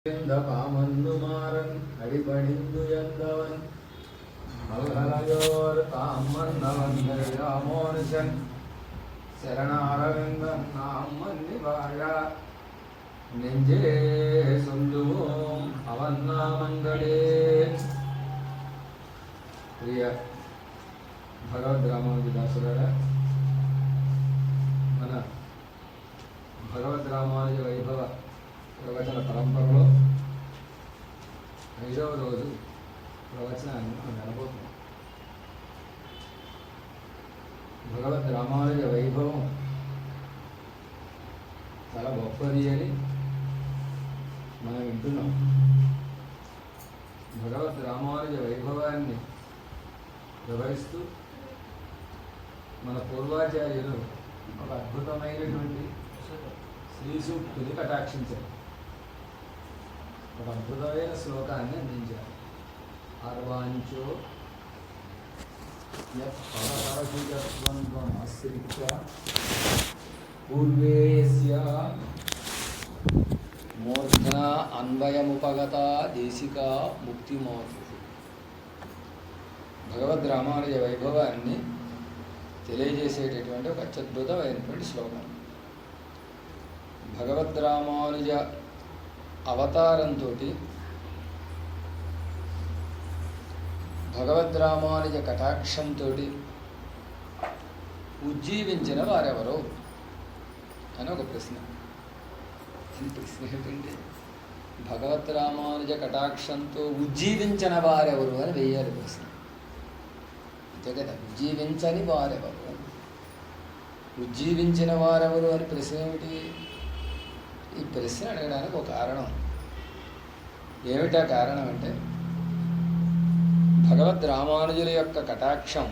காமன்னுமாறன் அடிபணிந்து எந்தவன் மல்கலையோர் தாமன்னவன் ராமோனுஷன் சரணாரவிந்தன் நாம் மன்னி வாழா நெஞ்சே சொல்லுவோம் அவன் நாமங்களே. ప్రియ భగవద్ రామానుజదాసులారా, మన భగవద్ రామానుజ వైభవ ప్రవచన పరంపరలో 5వ రోజు ప్రవచనాన్ని మనం వినబోతున్నాం. భగవద్ రామానుజ వైభవం చాలా గొప్పది అని మనం వింటున్నాం. భగవద్ రామానుజ వైభవాన్ని వివరిస్తూ మన పూర్వాచార్యులు ఒక అద్భుతమైనటువంటి శ్రీ సూక్తిని కటాక్షించారు. ఒక అద్భుతమైన శ్లోకాన్ని అందించారు. అర్వాంచో యత్పరపరశుజత్వంత్వమాశ్రిత్య పూర్వేయస్య మూర్ధనా అన్వయముపగతా దేశికా ముక్తిమోక్షు. భగవద్ రామానుజ వైభవాన్ని తెలియజేసేటటువంటి ఒక అత్యద్భుతమైనటువంటి శ్లోకం. భగవద్ రామానుజ అవతారంతో భగవద్ రామానుజ కటాక్షంతో ఉజ్జీవించిన వారెవరో అని ఒక ప్రశ్న. ఈ ప్రశ్న ఏంటంటే, భగవద్ రామానుజ కటాక్షంతో ఉజ్జీవించిన వారెవరు అని వేయాలి ప్రశ్న. అంతే కదా, ఉజ్జీవించని వారెవరు, ఉజ్జీవించిన వారెవరు అని ప్రశ్న ఏమిటి? ఈ ప్రశ్న అడగడానికి ఒక కారణం. ఏమిటా కారణం అంటే, భగవద్ రామానుజుల యొక్క కటాక్షం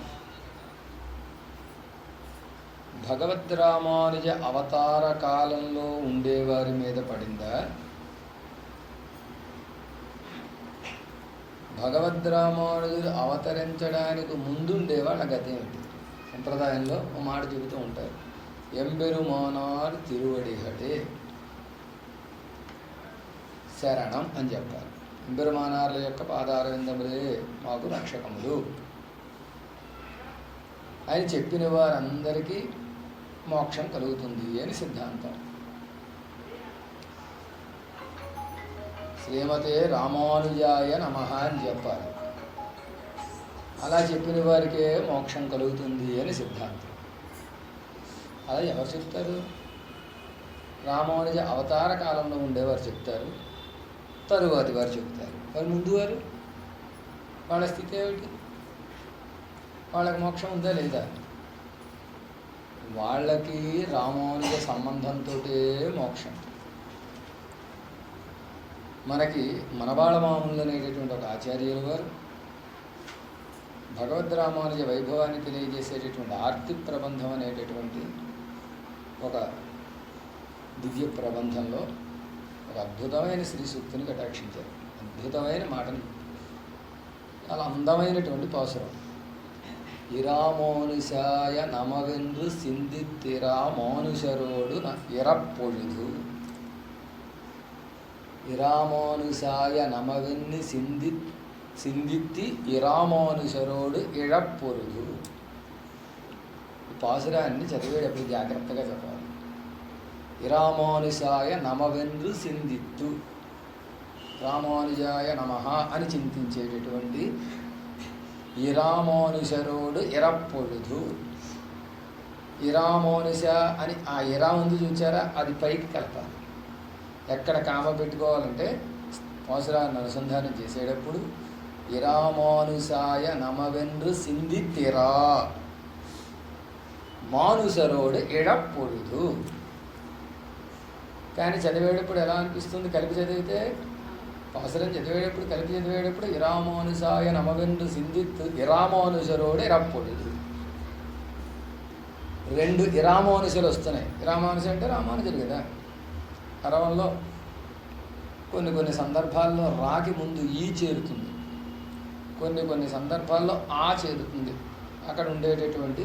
భగవద్ రామానుజ అవతార కాలంలో ఉండేవారి మీద పడిందా, భగవద్ రామానుజులు అవతరించడానికి ముందుండే వాళ్ళ గతి ఏమిటి? సంప్రదాయంలో ఒక మాట చెబుతూ ఉంటారు, ఎంబెరుమానార్ తిరువడిహటే శరణం అని చెప్పారు. ఎంబెరుమానార్ల యొక్క పాదారవిందములే మాకు రక్షకములు అని చెప్పిన వారందరికీ మోక్షం కలుగుతుంది అని సిద్ధాంతం. శ్రీమతే రామానుజాయ నమః అని చెప్పాలి. అలా చెప్పిన వారికే మోక్షం కలుగుతుంది అని సిద్ధాంతం. అలా ఎవరు చెప్తారు? రామానుజ అవతార కాలంలో ఉండేవారు చెప్తారు, తరువాతి వారు చెప్తారు. వారు ముందు వారు, వాళ్ళ స్థితి ఏమిటి? వాళ్ళకి మోక్షం ఉందా లేదా? వాళ్ళకి రామానుజ సంబంధంతో మోక్షం. మనకి మనబాళ మామూలు అనేటటువంటి ఒక ఆచార్యులు వారు భగవద్ రామానుజ వైభవాన్ని తెలియజేసేటటువంటి ఆర్తి ప్రబంధం అనేటటువంటి ఒక దివ్య ప్రబంధంలో ఒక అద్భుతమైన శ్రీ సూక్తిని కటాక్షించారు. అద్భుతమైన మాటని, చాలా అందమైనటువంటి పాసురం. ఇరామోనుషాయ నమవెందు సిందిత్తిరామోనుషరోడు ఇరప్పొழுது. ఇరామోనుషాయ నమవెన్ని సిందిత్తి ఇరామోనుషరోడు ఇழப்பொழுது. ఈ పాసురాన్ని చదివేటప్పుడు జాగ్రత్తగా చెప్పాలి. ఇరామోనుషాయ నమవెందు సిందిత్తు, రామానుజాయ నమః అని చింతించేటటువంటి ఇరామోనుషరోడు ఇరప్పొழுது. ఇరామోనుష అని ఆ ఇరా ఉంది చూచారా, అది పైకి కలపాలి. ఎక్కడ కామ పెట్టుకోవాలంటే పాసురాన్ని అనుసంధానం చేసేటప్పుడు ఇరామోనుషాయ నమవెందు సిందిత్తిరా మానుషరోడు ఇழப்பொழுது. కానీ చదివేటప్పుడు ఎలా అనిపిస్తుంది? కలిపి చదివితే, పాసురం చదివేటప్పుడు కలిపి చదివేటప్పుడు ఇరామోనుషాయ నమవెందు సిందిత్తు ఇరామోనుషరోడు ఇరప్పొழுது. 2 ఇరామోనుషులు వస్తున్నాయి. ఇరామోనుష అంటే రామానుజులు కదా. అరవంలో కొన్ని సందర్భాల్లో రాకి ముందు ఈ చేరుతుంది, కొన్ని సందర్భాల్లో ఆ చేరుతుంది. అక్కడ ఉండేటటువంటి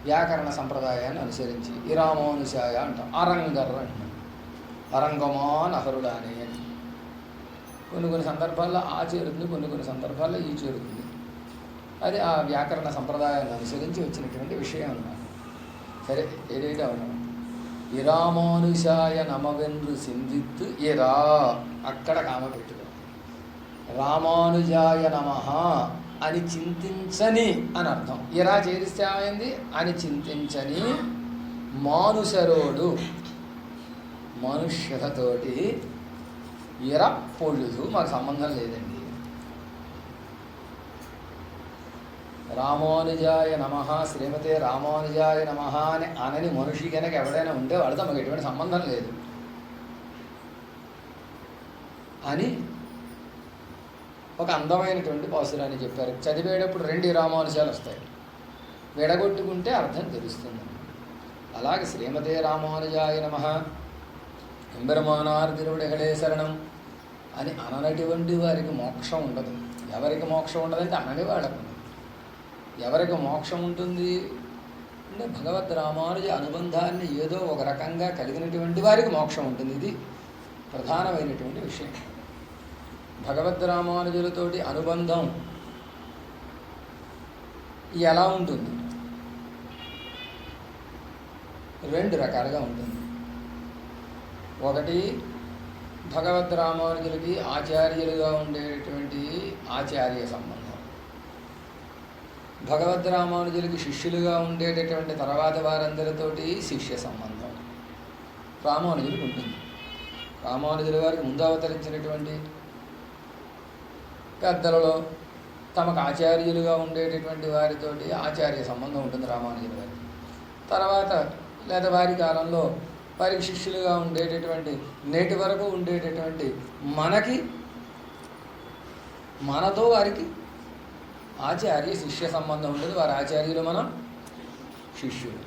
వ్యాకరణ సంప్రదాయాన్ని అనుసరించి ఇరామోనుషాయ అంటాం. అరంగర్ అంటాం. అరంగమాన్ అహరుడాని కొన్ని సందర్భాల్లో ఆ చేరుతుంది, కొన్ని సందర్భాల్లో ఈ చేరుతుంది. అది ఆ వ్యాకరణ సంప్రదాయాన్ని అనుసరించి వచ్చినటువంటి విషయం అన్నమాట. సరే, ఏదైతే ఉన్నాం. ఇరామానుషాయ నమవెన్రు సింధిత్తు ఇరా, అక్కడ కామ పెట్టుకో. రామానుజాయ నమః అని చింతించని అని అర్థం. ఇరా చేరిస్తే ఏమైంది? అని చింతించని మానుషరోడు, మనుష్యులతోటి ఇర పొళ్ళుదు, మాకు సంబంధం లేదండి. రామానుజాయ నమః, శ్రీమతే రామానుజాయ నమః అని అనని మనిషి కనుక ఎవడైనా ఉంటే వాడితో మాకు ఎటువంటి సంబంధం లేదు అని ఒక అందమైనటువంటి పాసురాన్ని చెప్పారు. చదివేటప్పుడు 2 రామానుజాలు వస్తాయి, విడగొట్టుకుంటే అర్థం తెలుస్తుంది. అలాగే శ్రీమతే రామానుజాయ నమః, ఎంబెరుమానార్ తిరువడిగలే శరణం అని అననటువంటి వారికి మోక్షం ఉండదు. ఎవరికి మోక్షం ఉండదంటే అనని వాళ్ళకు. ఎవరికి మోక్షం ఉంటుంది అంటే భగవద్ రామానుజ అనుబంధాన్ని ఏదో ఒక రకంగా కలిగినటువంటి వారికి మోక్షం ఉంటుంది. ఇది ప్రధానమైనటువంటి విషయం. భగవద్ రామానుజులతోటి అనుబంధం ఎలా ఉంటుంది? 2 రకాలుగా ఉంటుంది. ఒకటి, భగవద్ రామానుజులకి ఆచార్యులుగా ఉండేటువంటి ఆచార్య సంబంధం. భగవద్ రామానుజులకి శిష్యులుగా ఉండేటటువంటి తర్వాత వారందరితోటి శిష్య సంబంధం రామానుజులకు ఉంటుంది. రామానుజుల వారికి ముందు అవతరించినటువంటి పెద్దలలో తమకు ఆచార్యులుగా ఉండేటటువంటి వారితోటి ఆచార్య సంబంధం ఉంటుంది రామానుజుల వారికి. తర్వాత లేదా వారి కాలంలో వారికి శిష్యులుగా ఉండేటటువంటి నేటి వరకు ఉండేటటువంటి మనతో వారికి ఆచార్య శిష్య సంబంధం ఉంటుంది. వారి ఆచార్యులు, మనం శిష్యులు.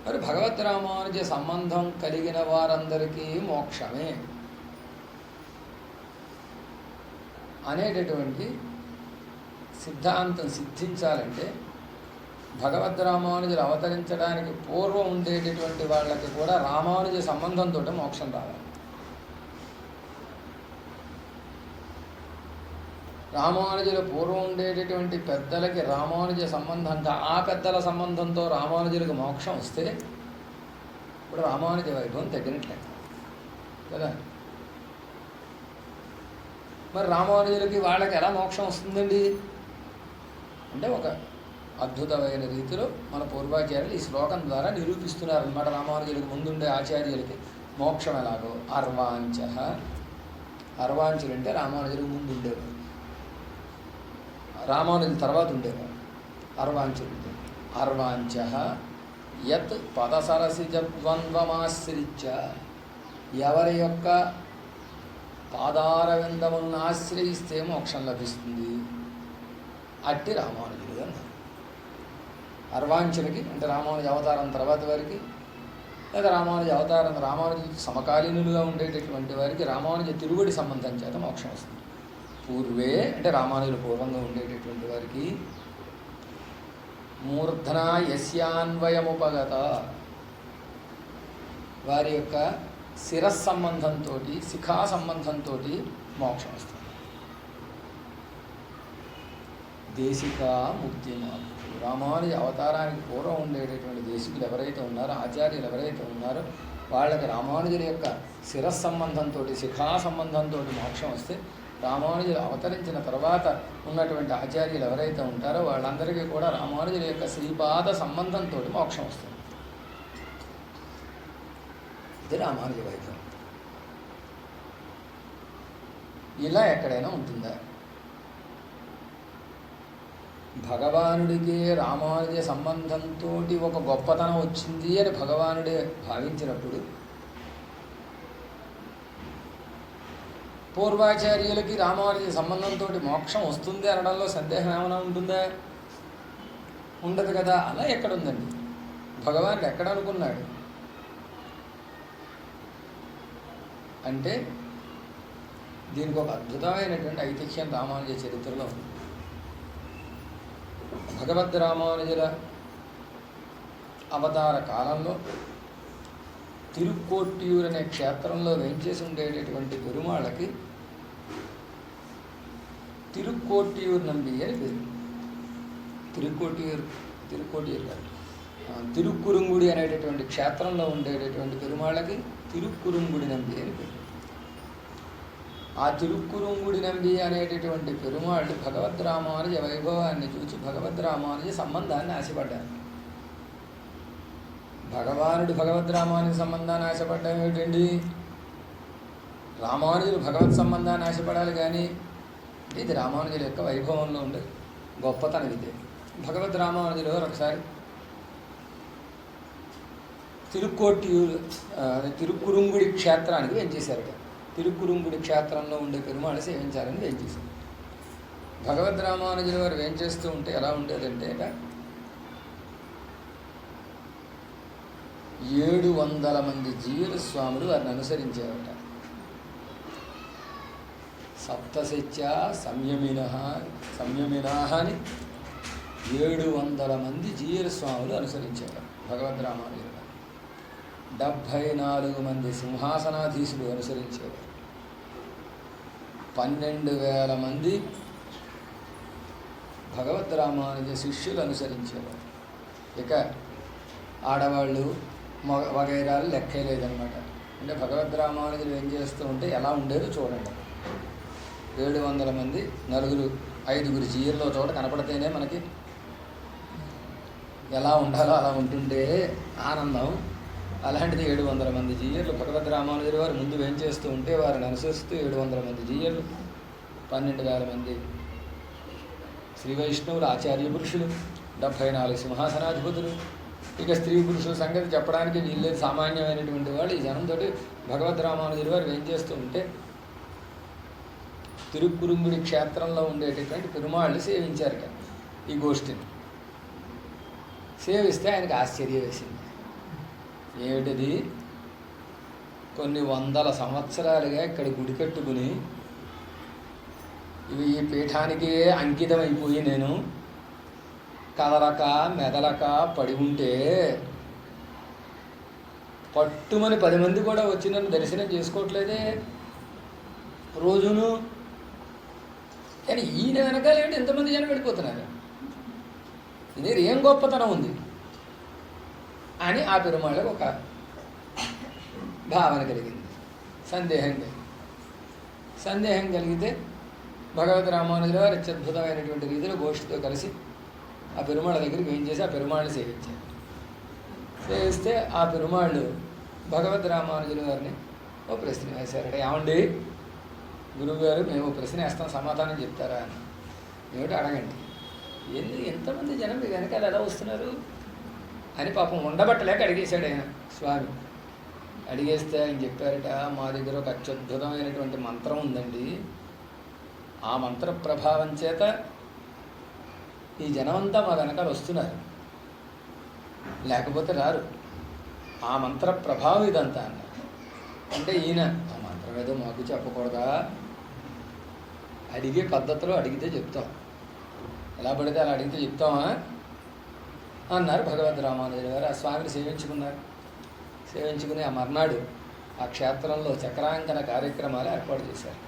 మరి భగవద్ రామానుజ సంబంధం కలిగిన వారందరికీ మోక్షమే అనేటటువంటి సిద్ధాంతం సిద్ధించాలంటే భగవద్ రామానుజులు అవతరించడానికి పూర్వం ఉండేటటువంటి వాళ్ళకి కూడా రామానుజ సంబంధంతో మోక్షం రావాలి. రామానుజుల పూర్వం ఉండేటటువంటి పెద్దలకి రామానుజ సంబంధంగా ఆ పెద్దల సంబంధంతో రామానుజులకు మోక్షం వస్తే ఇప్పుడు రామానుజ వైభవం తగ్గినట్లే కదా. మరి రామానుజులకి వాళ్ళకి ఎలా మోక్షం వస్తుందండి అంటే ఒక అద్భుతమైన రీతిలో మన పూర్వాచార్యులు ఈ శ్లోకం ద్వారా నిరూపిస్తున్నారన్నమాట. రామానుజులకు ముందుండే ఆచార్యులకి మోక్షం ఎలాగో. అర్వాంచులు అంటే రామానుజులకు ముందు ఉండేవారు, రామానుజుల తర్వాత ఉండేవారు అర్వాంచులు. అర్వాంచ యత్ పదసరసిజద్వంద్వమాశ్రిత్య, ఎవరి యొక్క పాదార విందములను ఆశ్రయిస్తే మోక్షం లభిస్తుంది అట్టి రామానుజులు అన్నారు. అర్వాంచులకి అంటే రామానుజ అవతారం తర్వాత వారికి, లేదా రామానుజ సమకాలీనులుగా ఉండేటటువంటి వారికి రామానుజ తిరువడి సంబంధం చేత మోక్షం వస్తుంది. పూర్వే అంటే రామానుజులు పూర్వంగా ఉండేటటువంటి వారికి మూర్ధన యస్యాన్వయముపగత, వారి యొక్క శిరస్సంబంధంతో శిఖా సంబంధంతో మోక్షం వస్తుంది. దేశిక ముక్తి మార్పు. రామానుజ అవతారానికి పూర్వం ఉండేటటువంటి దేశికులు ఎవరైతే ఉన్నారో, ఆచార్యులు ఎవరైతే ఉన్నారో వాళ్ళకి రామానుజుల యొక్క శిరస్సంబంధంతో శిఖా సంబంధంతో మోక్షం వస్తే, రామానుజులు అవతరించిన తర్వాత ఉన్నటువంటి ఆచార్యులు ఎవరైతే ఉంటారో వాళ్ళందరికీ కూడా రామానుజుల యొక్క శ్రీపాద సంబంధంతో మోక్షం వస్తుంది. ఇది రామానుజ వైద్యం. ఇలా ఎక్కడైనా ఉంటుందా? భగవానుడికి రామానుజ సంబంధంతో ఒక గొప్పతనం వచ్చింది అని భగవానుడే భావించినప్పుడు, పూర్వాచార్యులకి రామానుజ సంబంధంతో మోక్షం వస్తుంది అనడంలో సందేహం ఏమైనా ఉంటుందా? ఉండదు కదా. అలా ఎక్కడుందండి? భగవానుడు ఎక్కడ అనుకున్నాడు అంటే దీనికి ఒక అద్భుతమైనటువంటి ఐతిహ్యం రామానుజ చరిత్రలో ఉంది. భగవద్ రామానుజుల అవతార కాలంలో తిరుక్కోట్టియూరు అనే క్షేత్రంలో వేంచేసి ఉండేటటువంటి పెరుమాళ్ళకి తిరుక్కోట్టియూరు నంబి అని పేరు. తిరుక్కోట్టియూరు కాదు, తిరుక్కురుంగుడి అనేటటువంటి క్షేత్రంలో ఉండేటటువంటి పెరుమాళ్ళకి తిరుక్కురుంగుడి నంబి అని పేరు. ఆ తిరుక్కురుంగుడి నంబి అనేటటువంటి పెరుమాళ్ళు భగవద్రామానుజ వైభవాన్ని చూసి భగవద్రామానుజ సంబంధాన్ని ఆశపడ్డారు. భగవద్రామానుజ సంబంధాన్ని ఆశపడ్డం ఏమిటండి? రామానుజులు భగవత్ సంబంధాన్ని ఆశపడాలి, కానీ ఇది రామానుజుల యొక్క వైభవంలో ఉండే గొప్పతనం ఇదే. భగవద్ రామానుజులు ఒకసారి తిరుక్కురుంగుడి క్షేత్రానికి వెంచేశారట. తిరుక్కురుంగుడి క్షేత్రంలో ఉండే పెరుమాళ్ సేవించాలని వెంచేశారు. భగవద్ రామానుజుల వారు వెంచేస్తూ ఉంటే ఎలా ఉండేదంటే 700 మంది జీవుల స్వాములు వారిని అనుసరించేవారట. సప్తశత్య సంయమినః అని 700 మంది జీవుల స్వాములు అనుసరించేవారు భగవద్ రామానుజులు. 74 మంది సింహాసనాధీశులు అనుసరించేవారు. 12,000 మంది భగవద్ రామానుజ శిష్యులు అనుసరించేవారు. ఇక ఆడవాళ్ళు వగైరాలు లెక్కే లేదనమాట. అంటే భగవద్ రామానుజులు ఏం చేస్తూ ఉంటే ఎలా ఉండేదో చూడండి. 700 మంది 5 జీర్లో చోట కనపడితేనే మనకి ఎలా ఉండాలో అలా ఉంటుంటే ఆనందం. అలాంటిది 700 మంది జీయర్లు భగవద్ రామానుజుల వారు ముందు వేంచేస్తూ ఉంటే వారిని అనుసరిస్తూ 700 మంది జీయర్లు, 12,000 మంది శ్రీ వైష్ణవులు ఆచార్య పురుషులు, 74 సింహాసనాధిపతులు. ఇక స్త్రీ పురుషుల సంగతి చెప్పడానికి వీళ్ళేది, సామాన్యమైనటువంటి వాళ్ళు. ఈ జనంతో భగవద్ రామానుజుల వారు వేంచేస్తూ ఉంటే తిరుక్కురుంగుడి క్షేత్రంలో ఉండేటటువంటి పెరుమాళ్ళు సేవించారట ఈ గోష్ఠిని. సేవిస్తే ఆయనకు ఆశ్చర్యం వేసింది. ఏమిటిది? కొన్ని 100 సంవత్సరాలుగా ఇక్కడ గుడి కట్టుకుని ఇవి ఈ పీఠానికే అంకితం అయిపోయి నేను కదలక మెదలక పడి ఉంటే పట్టుమని 10 మంది కూడా వచ్చి నన్ను దర్శనం చేసుకోవట్లేదే రోజును. కానీ ఈయన వెనకాలేంటి ఎంతమంది జనం వెళ్ళిపోతున్నారు? ఇది ఏం గొప్పతనం ఉంది అని ఆ పెరుమాళ్ళకు ఒక భావన కలిగింది. సందేహం కలిగితే భగవద్ రామానుజుల వారు అత్యద్భుతమైనటువంటి రీతిలో గోష్ఠితో కలిసి ఆ పెరుమాళ్ళ దగ్గరికి ఏం చేసి ఆ పెరుమాళ్ళని సేవించారు. సేవిస్తే ఆ పెరుమాళ్ళు భగవద్ రామానుజుల వారిని ఓ ప్రశ్న వేశారట. ఏమండి గురువుగారు, మేము ప్రశ్న వేస్తాం, సమాధానం చెప్తారా అని. ఏమిటి అడగండి. ఏంది ఎంతమంది జనం మీ వెనకాల ఎలా వస్తున్నారు అని పాపం ఉండబట్టలేక అడిగేశాడు ఆయన స్వామి. అడిగేస్తే ఆయన చెప్పారట, మా దగ్గర ఒక అత్యద్భుతమైనటువంటి మంత్రం ఉందండి. ఆ మంత్ర ప్రభావం చేత ఈ జనమంతా మా వెనకాల వస్తున్నారు, లేకపోతే రారు. ఆ మంత్ర ప్రభావం ఇదంతా అన్నారు. అంటే ఈయన ఆ మంత్రం ఏదో మాకు చెప్పకూడదా? అడిగే పద్ధతిలో అడిగితే చెప్తాం, ఎలా పడితే అలా అడిగితే చెప్తామా అన్నారు భగవద్ రామానుజుల గారు. ఆ స్వామిని సేవించుకుని ఆ మర్నాడు ఆ క్షేత్రంలో చక్రాంకన కార్యక్రమాలు ఏర్పాటు చేశారు.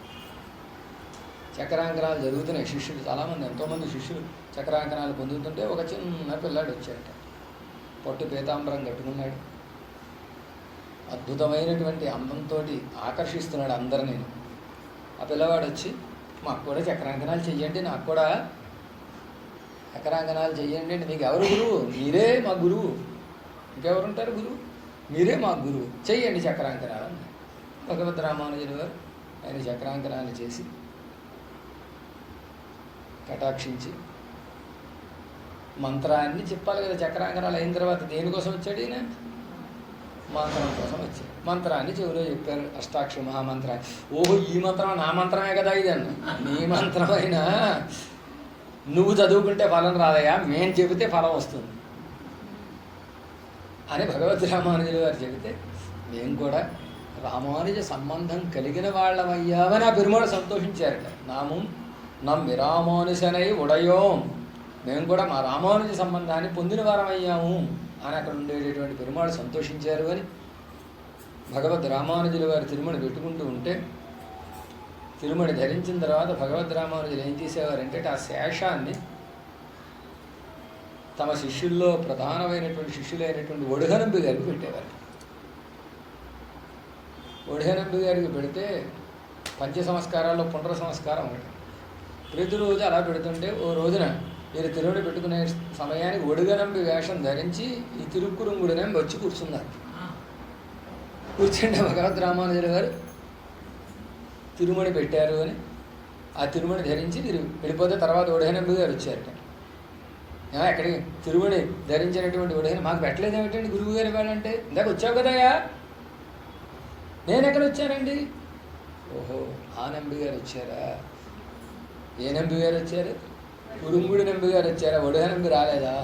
చక్రాంకనాలు జరుగుతున్నాయి. శిష్యులు చాలామంది, ఎంతోమంది శిష్యులు చక్రాంకనాలు పొందుతుంటే ఒక చిన్న పిల్లాడు వచ్చాడట. పొట్టు పీతాంబరం కట్టుకున్నాడు. అద్భుతమైనటువంటి అందంతో ఆకర్షిస్తున్నాడు అందరినీ. ఆ పిల్లవాడు వచ్చి, మాకు కూడా చక్రాంకనాలు చెయ్యండి, నాకు కూడా చక్రాంకనాలు చెయ్యండి అంటే, మీకు ఎవరు గురువు? మీరే మా గురువు, ఇంకెవరుంటారు గురువు? మీరే మా గురువు, చెయ్యండి చక్రాంకనాలు అన్నారు. భగవద్ రామానుజుల వారు ఆయన చక్రాంకనాలు చేసి కటాక్షించి మంత్రాన్ని చెప్పాలి కదా. చక్రాంకనాలు అయిన తర్వాత దేనికోసం వచ్చాడు ఈయన? మంత్రం కోసం వచ్చాడు. మంత్రాన్ని చెవిలో చెప్పారు, అష్టాక్షరి మహామంత్రాన్ని. ఓహో, ఈ మంత్రం నా మంత్రమే కదా ఇది అన్న. నీ మంత్రమైనా నువ్వు చదువుకుంటే ఫలం రాదయా, మేం చెబితే ఫలం వస్తుంది అని భగవద్ రామానుజుల వారు చెబితే, మేము కూడా రామానుజ సంబంధం కలిగిన వాళ్ళమయ్యామని ఆ పెరుమాళ్ళు సంతోషించారట. నమ్మిరామానుజనై ఉడయోం, మేము కూడా మా రామానుజ సంబంధాన్ని పొందిన వారమయ్యాము అని అక్కడ ఉండేటటువంటి పెరుమాళ్ళు సంతోషించారు అని భగవద్ రామానుజుల వారి తిరుమల పెట్టుకుంటూ ఉంటే తిరుమణి ధరించిన తర్వాత భగవద్ రామానుజులు ఏం చేసేవారంటే ఆ శేషాన్ని తమ శిష్యుల్లో ప్రధానమైనటువంటి శిష్యులైనటువంటి ఒడిహనంబి గారికి పెట్టేవారు. ఒడిహనంబి గారికి పెడితే పంచ సంస్కారాల్లో పునర సంస్కారం ఒకటి. ప్రతిరోజు అలా పెడుతుంటే ఓ రోజున మీరు తిరుమణి పెట్టుకునే సమయానికి ఒడిగనంబి వేషం ధరించి ఈ తిరుక్కురుంగుడినంబి వచ్చి కూర్చున్నారు. కూర్చుంటే భగవద్ రామానుజుల గారు తిరుమణి పెట్టారు అని ఆ తిరుమణి ధరించి వెళ్ళిపోతే తర్వాత ఒడిహనంబి గారు వచ్చారట. ఎక్కడికి తిరుమణి ధరించినటువంటి ఒడిహని మాకు పెట్టలేదు ఏమిటండి గురువు గారు ఇవ్వాలంటే, ఇందాక వచ్చావు కదయ్యా. నేను ఎక్కడ వచ్చానండి? ఓహో, ఆ నంబి గారు వచ్చారా? ఏ నంబి గారు వచ్చారు? కురుంగుడి నంబి గారు వచ్చారా? ఒడిహనంబి రాలేదా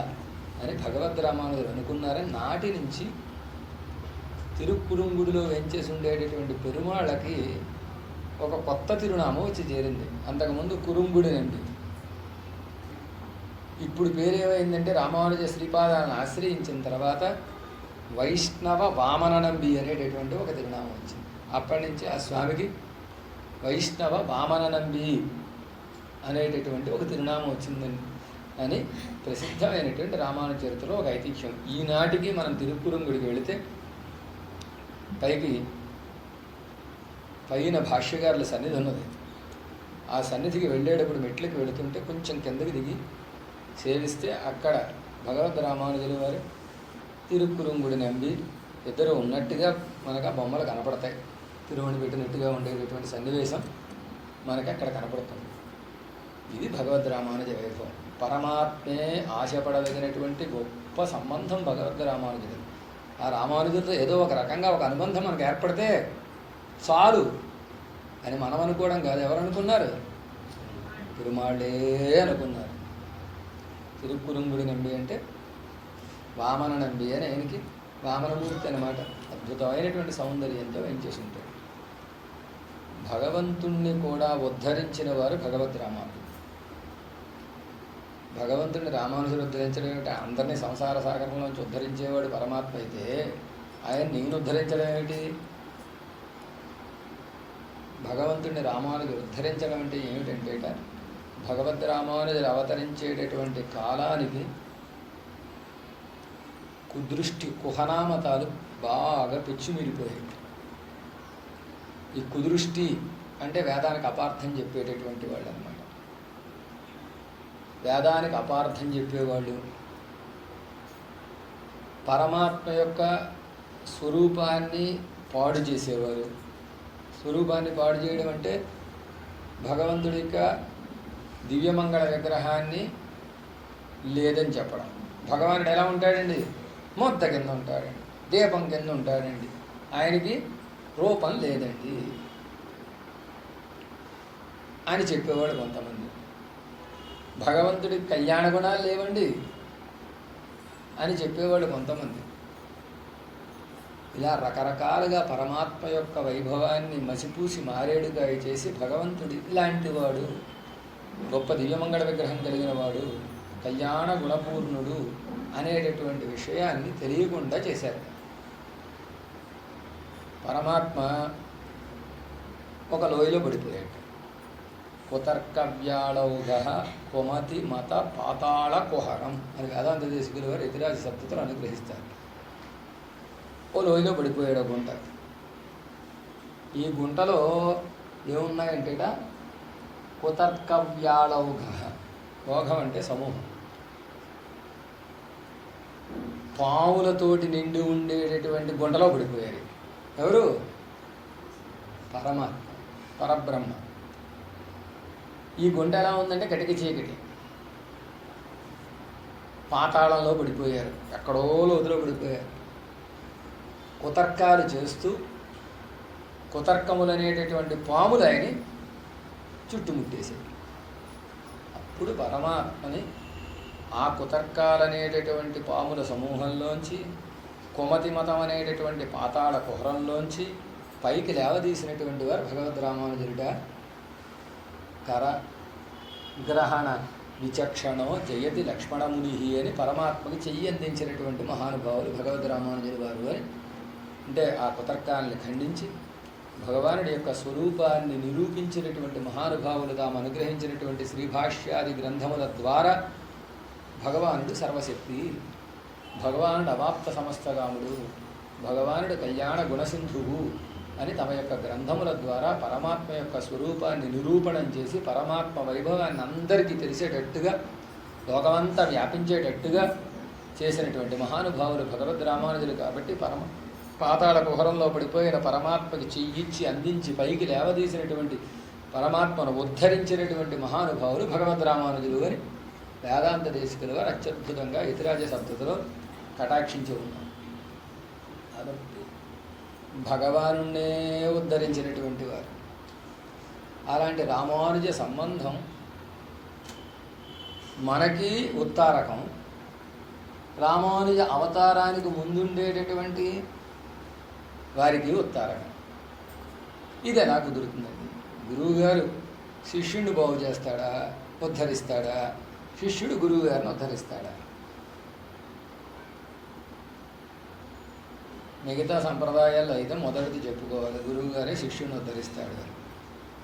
అని భగవద్ రామానుజులు అనుకున్నారని నాటి నుంచి తిరుక్కురుంగుడిలో వెంచేసి ఉండేటటువంటి పెరుమాళ్ళకి ఒక కొత్త తిరునామం వచ్చి చేరింది. అంతకుముందు కురుంగుడి నంబి. ఇప్పుడు పేరేమైందంటే రామానుజ శ్రీపాదాలను ఆశ్రయించిన తర్వాత వైష్ణవ వామన నంబి అనేటటువంటి ఒక తిరునామం వచ్చింది. అప్పటి నుంచి ఆ స్వామికి వైష్ణవ వామన నంబి అనేటటువంటి ఒక తిరునామం వచ్చిందని అని ప్రసిద్ధమైనటువంటి రామానుజ చరిత్రలో ఒక ఐతిహ్యం. ఈనాటికి మనం తిరుక్కురుంగుడికి వెళితే పైన భాష్యకారుల సన్నిధి ఉన్నది. ఆ సన్నిధికి వెళ్ళేటప్పుడు మెట్లకి వెళుతుంటే కొంచెం కిందకి దిగి సేవిస్తే అక్కడ భగవద్ రామానుజుల వారు తిరుక్కురుంగుడి నంబి ఇద్దరు ఉన్నట్టుగా మనకు ఆ బొమ్మలు కనపడతాయి. తిరుమణి పెట్టినట్టుగా ఉండేటటువంటి సన్నివేశం మనకి అక్కడ కనపడుతుంది. ఇది భగవద్ రామానుజ వైభవం. పరమాత్మే ఆశపడదగినటువంటి గొప్ప సంబంధం భగవద్ రామానుజుడు. ఆ రామానుజుడితో ఏదో ఒక రకంగా ఒక అనుబంధం మనకు ఏర్పడితే చాలు అని మనం అనుకోవడం కాదు. ఎవరు అనుకున్నారు? తిరుమాళ్ళే అనుకున్నారు. తిరుక్కురుంగుడి నంబి అంటే వామన నంబి అని ఆయనకి వామనమూర్తి అన్నమాట. అద్భుతమైనటువంటి సౌందర్యంతో వేయించేసి ఉంటాడు. భగవంతుణ్ణి కూడా ఉద్ధరించిన వారు భగవద్ రామానుజులు. భగవంతుడిని రామానుజులు ఉద్ధరించడం ఏమిటి? అందరినీ సంసార సాగరంలోంచి ఉద్ధరించేవాడు పరమాత్మ అయితే ఆయన నేను ఉద్ధరించడం ఏమిటి? భగవంతుడిని రామానుజులు ఉద్ధరించడం అంటే ఏమిటంటే భగవద్ రామానుజులు అవతరించేటటువంటి కాలానికి కుదృష్టి కుహనామతాలు బాగా పెచ్చుమిరిపోయాయి. ఈ కుదృష్టి అంటే వేదానికి అపార్థం చెప్పేటటువంటి వాళ్ళు అన్నమాట. వేదానికి అపార్థం చెప్పేవాళ్ళు పరమాత్మ యొక్క స్వరూపాన్ని పాడు చేసేవారు. స్వరూపాన్ని పాడు చేయడం అంటే భగవంతుడి యొక్క దివ్యమంగళ విగ్రహాన్ని లేదని చెప్పడం. భగవానుడు ఎలా ఉంటాడండి? ముద్ద కింద ఉంటాడండి, దీపం కింద ఉంటాడండి, ఆయనకి రూపం లేదండి అని చెప్పేవాడు కొంతమంది. భగవంతుడికి కళ్యాణ గుణాలు లేవండి అని చెప్పేవాడు కొంతమంది. ఇలా రకరకాలుగా పరమాత్మ యొక్క వైభవాన్ని మసిపూసి మారేడుగా చేసి భగవంతుడి ఇలాంటి వాడు, గొప్ప దివ్యమంగళ విగ్రహం కలిగిన వాడు, కళ్యాణ గుణపూర్ణుడు అనేటటువంటి విషయాన్ని తెలియకుండా చేశారు. పరమాత్మ ఒక లోయలో పడిపోయాడు. కుతర్కవ్యాళౌఘ కుమతి మత పాతాళ కుహరం అని వేదాంత దేశికులు వారు ఎతిరాజ సప్తతులు అనుగ్రహిస్తారు. ఓ లోయలో పడిపోయాడు ఆ గుంట. ఈ గుంటలో ఏమున్నాయంటే కుతర్కవ్యాళౌఘ, ఓఘం అంటే సమూహం, పాములతోటి నిండి ఉండేటటువంటి గుంటలో పడిపోయారు. ఎవరు? పరమాత్మ, పరబ్రహ్మ. ఈ గుంట ఎలా ఉందంటే కటిక చీకటి, పాతాళంలో పడిపోయారు, ఎక్కడో లోతులో పడిపోయారు. కుతర్కాలు చేస్తూ కుతర్కములు అనేటటువంటి పాములు ఆయన్ని చుట్టుముట్టేశాయి. అప్పుడు పరమాత్మని ఆ కుతర్కాలనేటటువంటి పాముల సమూహంలోంచి, కుమతి మతం అనేటటువంటి పాతాళ కుహరంలోంచి పైకి లేవదీసినటువంటి వారు భగవద్ రామానుజులుట. కర గ్రహణ విచక్షణో జయతి లక్ష్మణముని అని పరమాత్మకి చెయ్యి అందించినటువంటి మహానుభావులు భగవద్ రామానుజులు వారు అని. అంటే ఆ కుతర్కాలని ఖండించి భగవానుడి యొక్క స్వరూపాన్ని నిరూపించినటువంటి మహానుభావులు తాము అనుగ్రహించినటువంటి శ్రీభాష్యాది గ్రంథముల ద్వారా భగవానుడు సర్వశక్తి, భగవానుడు అవాప్త సమస్తగాముడు, భగవానుడు కళ్యాణ గుణసింధువు అని తమ యొక్క గ్రంథముల ద్వారా పరమాత్మ యొక్క స్వరూపాన్ని నిరూపణం చేసి పరమాత్మ వైభవాన్ని అందరికీ తెలిసేటట్టుగా లోకమంతా వ్యాపించేటట్టుగా చేసినటువంటి మహానుభావులు భగవద్ రామానుజులు. కాబట్టి పాతాళ కుహరంలో పడిపోయిన పరమాత్మకి చెయ్యిచ్చి అందించి పైకి లేవదీసినటువంటి పరమాత్మను ఉద్ధరించినటువంటి మహానుభావులు భగవద్ రామానుజులు అని వేదాంత దేశికులు వారు అత్యద్భుతంగా ఇతిరాజ శబ్దతలో కటాక్షించి ఉన్నారు. కాబట్టి భగవానునే ఉద్ధరించినటువంటి వారు. అలాంటి రామానుజ సంబంధం మనకి ఉత్తారకం. రామానుజ అవతారానికి ముందుండేటటువంటి వారికి ఉత్తారకం. ఇది ఎలా కుదురుతుందండి? గురువుగారు శిష్యుడిని బాగు చేస్తాడా, ఉద్ధరిస్తాడా? శిష్యుడు గురువు గారిని ఉద్ధరిస్తాడా? మిగతా సంప్రదాయాల్లో అయితే మొదటిది చెప్పుకోవాలి, గురువు గారే శిష్యుడిని ఉద్ధరిస్తాడు అని.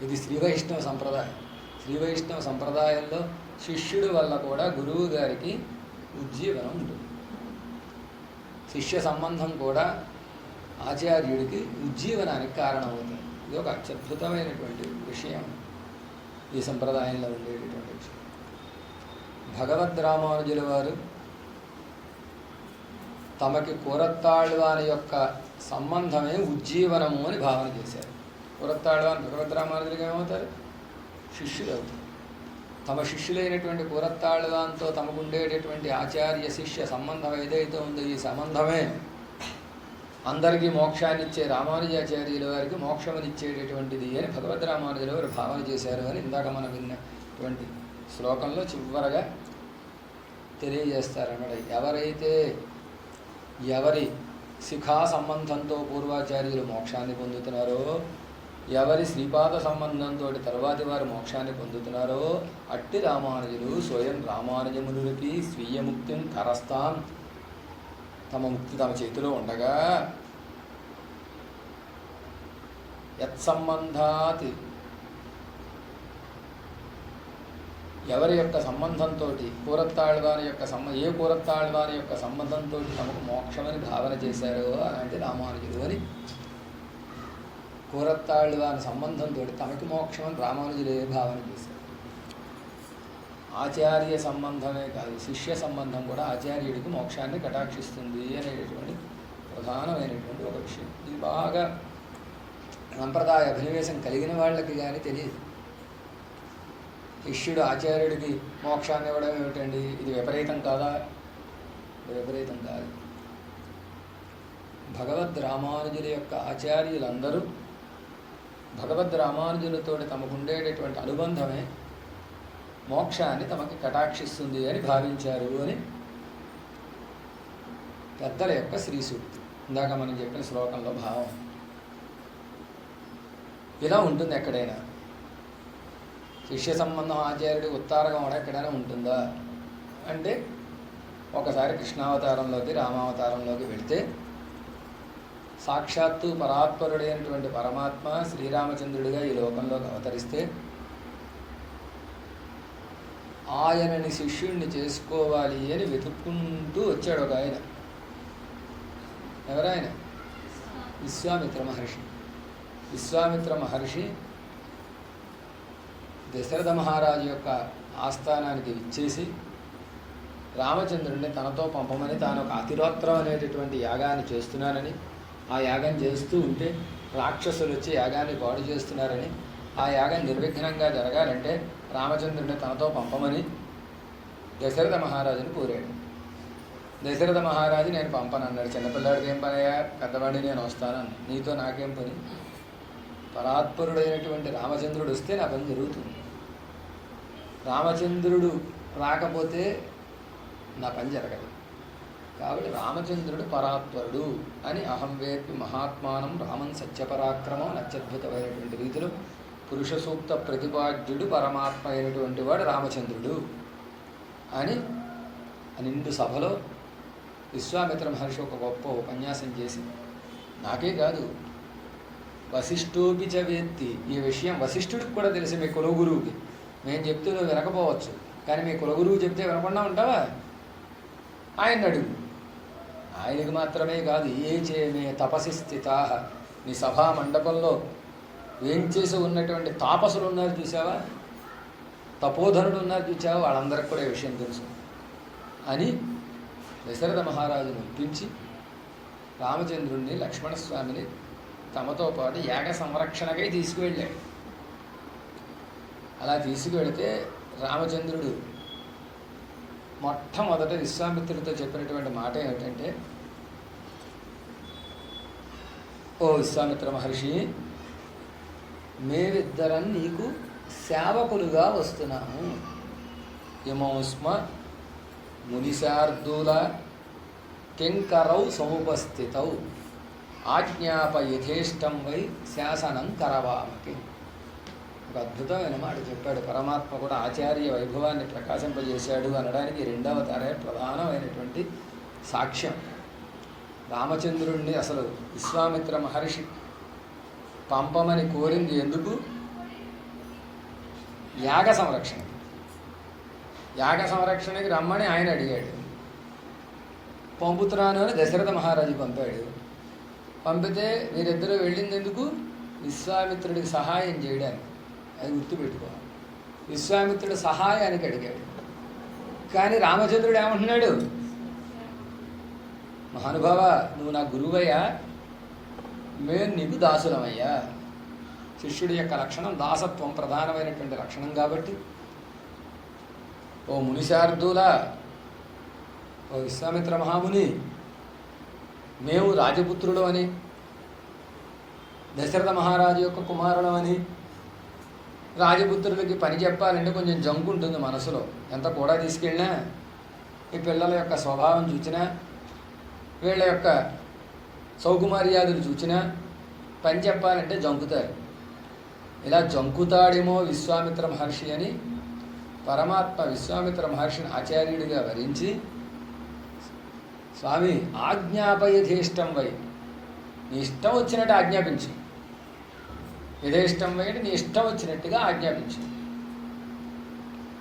ఇది శ్రీ వైష్ణవ సంప్రదాయం. శ్రీ వైష్ణవ సంప్రదాయంలో శిష్యుడి వల్ల కూడా గురువు గారికి ఉజ్జీవనం ఉంటుంది. శిష్య సంబంధం కూడా ఆచార్యుడికి ఉజ్జీవనానికి కారణమవుతుంది. ఇది ఒక అత్యద్భుతమైనటువంటి విషయం ఈ సంప్రదాయంలో ఉండేటటువంటి విషయం. భగవద్ రామానుజుల వారు తమకి కూరత్తాళ్వాని యొక్క సంబంధమే ఉజ్జీవనము అని భావన చేశారు. కూరత్తాళ్వాన్ భగవద్ రామానుజులుగా ఏమవుతారు? శిష్యులు అవుతారు. తమ శిష్యులైనటువంటి కూరత్తాళ్వాన్తో తమకుండేటటువంటి ఆచార్య శిష్య సంబంధం ఏదైతే ఉందో ఈ సంబంధమే అందరికీ మోక్షాన్ని ఇచ్చే రామానుజాచార్యుల వారికి మోక్షమునిచ్చేటటువంటిది అని భగవద్ రామానుజుల వారు భావన చేశారు అని ఇందాక మనం విన్నటువంటి శ్లోకంలో చివరగా తెలియజేస్తారన్నమాట. ఎవరి శిఖా సంబంధంతో పూర్వాచార్యులు మోక్షాన్ని పొందుతున్నారో, ఎవరి శ్రీపాద సంబంధంతో తర్వాతి వారు మోక్షాన్ని పొందుతున్నారో అట్టి రామానుజులు స్వయం రామానుజమునులకి స్వీయ ముక్తిం కరస్తాం, తమ ముక్తి తమ చేతిలో ఉండగా యత్సంబంధాతి ఎవరి యొక్క సంబంధంతో కూరత్తాళ్వాని యొక్క ఏ కూరత్తాళ్వాని యొక్క సంబంధంతో తమకు మోక్షమని భావన చేశారో అలాంటి రామానుజులు అని. కూరత్తాళ్వాని సంబంధంతో తమకి మోక్షమని రామానుజులే భావన చేశారు. ఆచార్య సంబంధమే కాదు, శిష్య సంబంధం కూడా ఆచార్యుడికి మోక్షాన్ని కటాక్షిస్తుంది అనేటటువంటి ప్రధానమైనటువంటి ఒక విషయం. ఇది బాగా సంప్రదాయ అభినివేశం కలిగిన వాళ్ళకి కానీ తెలియదు. శిష్యుడు ఆచార్యుడికి మోక్షాన్ని ఇవ్వడం ఏమిటండి, ఇది విపరీతం కాదా? విపరీతం కాదు. భగవద్ రామానుజుల యొక్క ఆచార్యులందరూ భగవద్ రామానుజులతో తమకుండేటటువంటి అనుబంధమే మోక్షాన్ని తమకి కటాక్షిస్తుంది అని భావించారు అని పెద్దల యొక్క శ్రీ సూక్తి. ఇందాక మనం చెప్పిన శ్లోకంలో భావం ఇలా ఉంటుంది. ఎక్కడైనా శిష్య సంబంధం ఆచార్యుడికి ఉత్తారకం కూడా ఎక్కడైనా ఉంటుందా అంటే, ఒకసారి కృష్ణావతారంలోకి రామావతారంలోకి వెళితే సాక్షాత్తు పరాత్పరుడైనటువంటి పరమాత్మ శ్రీరామచంద్రుడిగా ఈ లోకంలోకి అవతరిస్తే ఆయనని శిష్యుణ్ణి చేసుకోవాలి అని వెతుక్కుంటూ వచ్చాడు ఒక ఆయన. ఎవరాయన? విశ్వామిత్ర మహర్షి. విశ్వామిత్ర మహర్షి దశరథ మహారాజు యొక్క ఆస్థానానికి ఇచ్చేసి రామచంద్రుడిని తనతో పంపమని, తాను ఒక అతిరోత్రం అనేటటువంటి యాగాన్ని చేస్తున్నానని, ఆ యాగం చేస్తూ ఉంటే రాక్షసులు వచ్చి యాగాన్ని పాడు చేస్తున్నారని, ఆ యాగం నిర్విఘ్నంగా జరగాలంటే రామచంద్రుడిని తనతో పంపమని దశరథ మహారాజుని కోరాడు. దశరథ మహారాజు నేను పంపనన్నాడు. చిన్నపిల్లాడికి ఏం పనయ్యా, పెద్దవాడిని నేను వస్తానన్న. నీతో నాకేం పని? పరాత్పరుడైనటువంటి రామచంద్రుడు వస్తే నా పని జరుగుతుంది. రామచంద్రుడు రాకపోతే నా పని జరగదు. కాబట్టి రామచంద్రుడు పరాత్పరుడు అని అహం వేత్మి మహాత్మానం రామన్ సత్యపరాక్రమం అత్యద్భుతమైనటువంటి రీతిలో పురుష సూక్త ప్రతిపాద్యుడు పరమాత్మ అయినటువంటి వాడు రామచంద్రుడు అని నిండు సభలో విశ్వామిత్ర మహర్షి ఒక గొప్ప ఉపన్యాసం చేసి, నాకే కాదు వశిష్ఠోపి చ వేత్తి. ఈ విషయం వశిష్ఠుడికి కూడా తెలిసి మీ కులగురువుకి. మేము చెప్తే నువ్వు వినకపోవచ్చు, కానీ మీ కులగురువు చెప్తే వినకుండా ఉంటావా? ఆయన అడుగు. ఆయనకి మాత్రమే కాదు, ఏ చేమే తపసి స్థితా, నీ సభా మండపంలో వేంచేసి ఉన్నటువంటి తాపసులు ఉన్నారు చూసావా, తపోధనుడు ఉన్నారు చూసావా, వాళ్ళందరికీ కూడా ఈ విషయం తెలుసు అని దశరథ మహారాజును ఒప్పించి రామచంద్రుణ్ణి లక్ష్మణస్వామిని తమతో పాటు యాగ సంరక్షణకై తీసుకువెళ్ళాడు. అలా తీసుకువెళితే రామచంద్రుడు మొట్టమొదట విశ్వామిత్రుడితో చెప్పినటువంటి మాట ఏమిటంటే, ఓ విశ్వామిత్ర మహర్షి, మేమిద్దరం నీకు సేవకులుగా వస్తున్నాము. ఇమౌస్మ మునిశార్దూల కింకరౌ సముపస్థితౌ ఆజ్ఞాప యథేష్టం వై శాసనం కరవామకి. ఒక అద్భుతమైన మాట చెప్పాడు. పరమాత్మ కూడా ఆచార్య వైభవాన్ని ప్రకాశింపజేశాడు అనడానికి రెండవ తారే ప్రధానమైనటువంటి సాక్ష్యం. రామచంద్రుణ్ణి అసలు విశ్వామిత్ర మహర్షి పంపమని కోరింది ఎందుకు? యాగ సంరక్షణ. యాగ సంరక్షణకి రమ్మని ఆయన అడిగాడు. పంపుతున్నాను అని దశరథ మహారాజు పంపాడు. పంపితే వీరిద్దరూ వెళ్ళింది ఎందుకు? విశ్వామిత్రుడికి సహాయం చేయడానికి. అది గుర్తుపెట్టుకోవాలి. విశ్వామిత్రుడు సహాయానికి అడిగాడు. కానీ రామచంద్రుడు ఏమంటున్నాడు? మహానుభావ, నువ్వు నా గురువయ్యా, మేము నీకు దాసులమయ్యా. శిష్యుడి యొక్క లక్షణం దాసత్వం, ప్రధానమైనటువంటి లక్షణం. కాబట్టి ఓ మునిశార్దూల, ఓ విశ్వామిత్ర మహాముని, మేము రాజపుత్రుడు అని, దశరథ మహారాజు యొక్క కుమారుడు అని, రాజపుత్రులకి పని చెప్పాలంటే కొంచెం జంకు ఉంటుంది మనసులో. ఎంత కూడా తీసుకెళ్ళినా, ఈ పిల్లల యొక్క స్వభావం చూచినా, వీళ్ళ యొక్క సౌకుమర్యాదలు చూచినా పని చెప్పాలంటే జంకుతారు. ఇలా జంకుతాడేమో విశ్వామిత్ర మహర్షి అని పరమాత్మ విశ్వామిత్ర మహర్షిని ఆచార్యుడిగా వరించి, స్వామి ఆజ్ఞాపయథేష్టం వై, నీ ఇష్టం వచ్చినట్టు ఆజ్ఞాపించు. యథేష్టం వై అంటే నీ ఇష్టం వచ్చినట్టుగా ఆజ్ఞాపించు.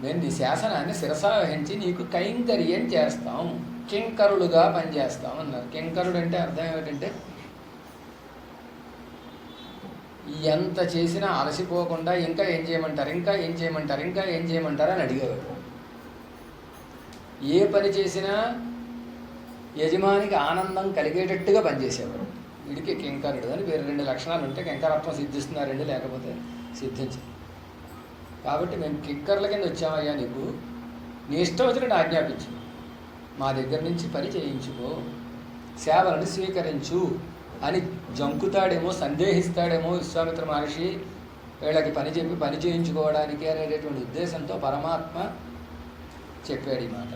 మేము నీ శాసనాన్ని శిరసావహించి నీకు కైంకర్యం చేస్తాం, కింకరులుగా పనిచేస్తాం అన్నారు. కింకరుడు అంటే అర్థం ఏమిటంటే, ఎంత చేసినా అలసిపోకుండా ఇంకా ఏం చేయమంటారు, ఇంకా ఏం చేయమంటారు, ఇంకా ఏం చేయమంటారు అని అడిగేవాడు. ఏ పని చేసినా యజమానికి ఆనందం కలిగేటట్టుగా పనిచేసేవాడు. వీడికి కింకరుడు అని వేరే రెండు లక్షణాలు ఉంటే కింకరత్వం సిద్ధిస్తున్నారండి, లేకపోతే సిద్ధించదు. కాబట్టి మేము కింకర్ల కింద వచ్చామయ్యా, నీకు నీ ఇష్టం వచ్చినట్టు ఆజ్ఞాపించు, మా దగ్గర నుంచి పని చేయించుకో, సేవలను స్వీకరించు అని జంకుతాడేమో, సందేహిస్తాడేమో విశ్వామిత్ర మహర్షి వీళ్ళకి పని చెప్పి పని చేయించుకోవడానికి అనేటటువంటి ఉద్దేశంతో పరమాత్మ చెప్పాడు ఈ మాట.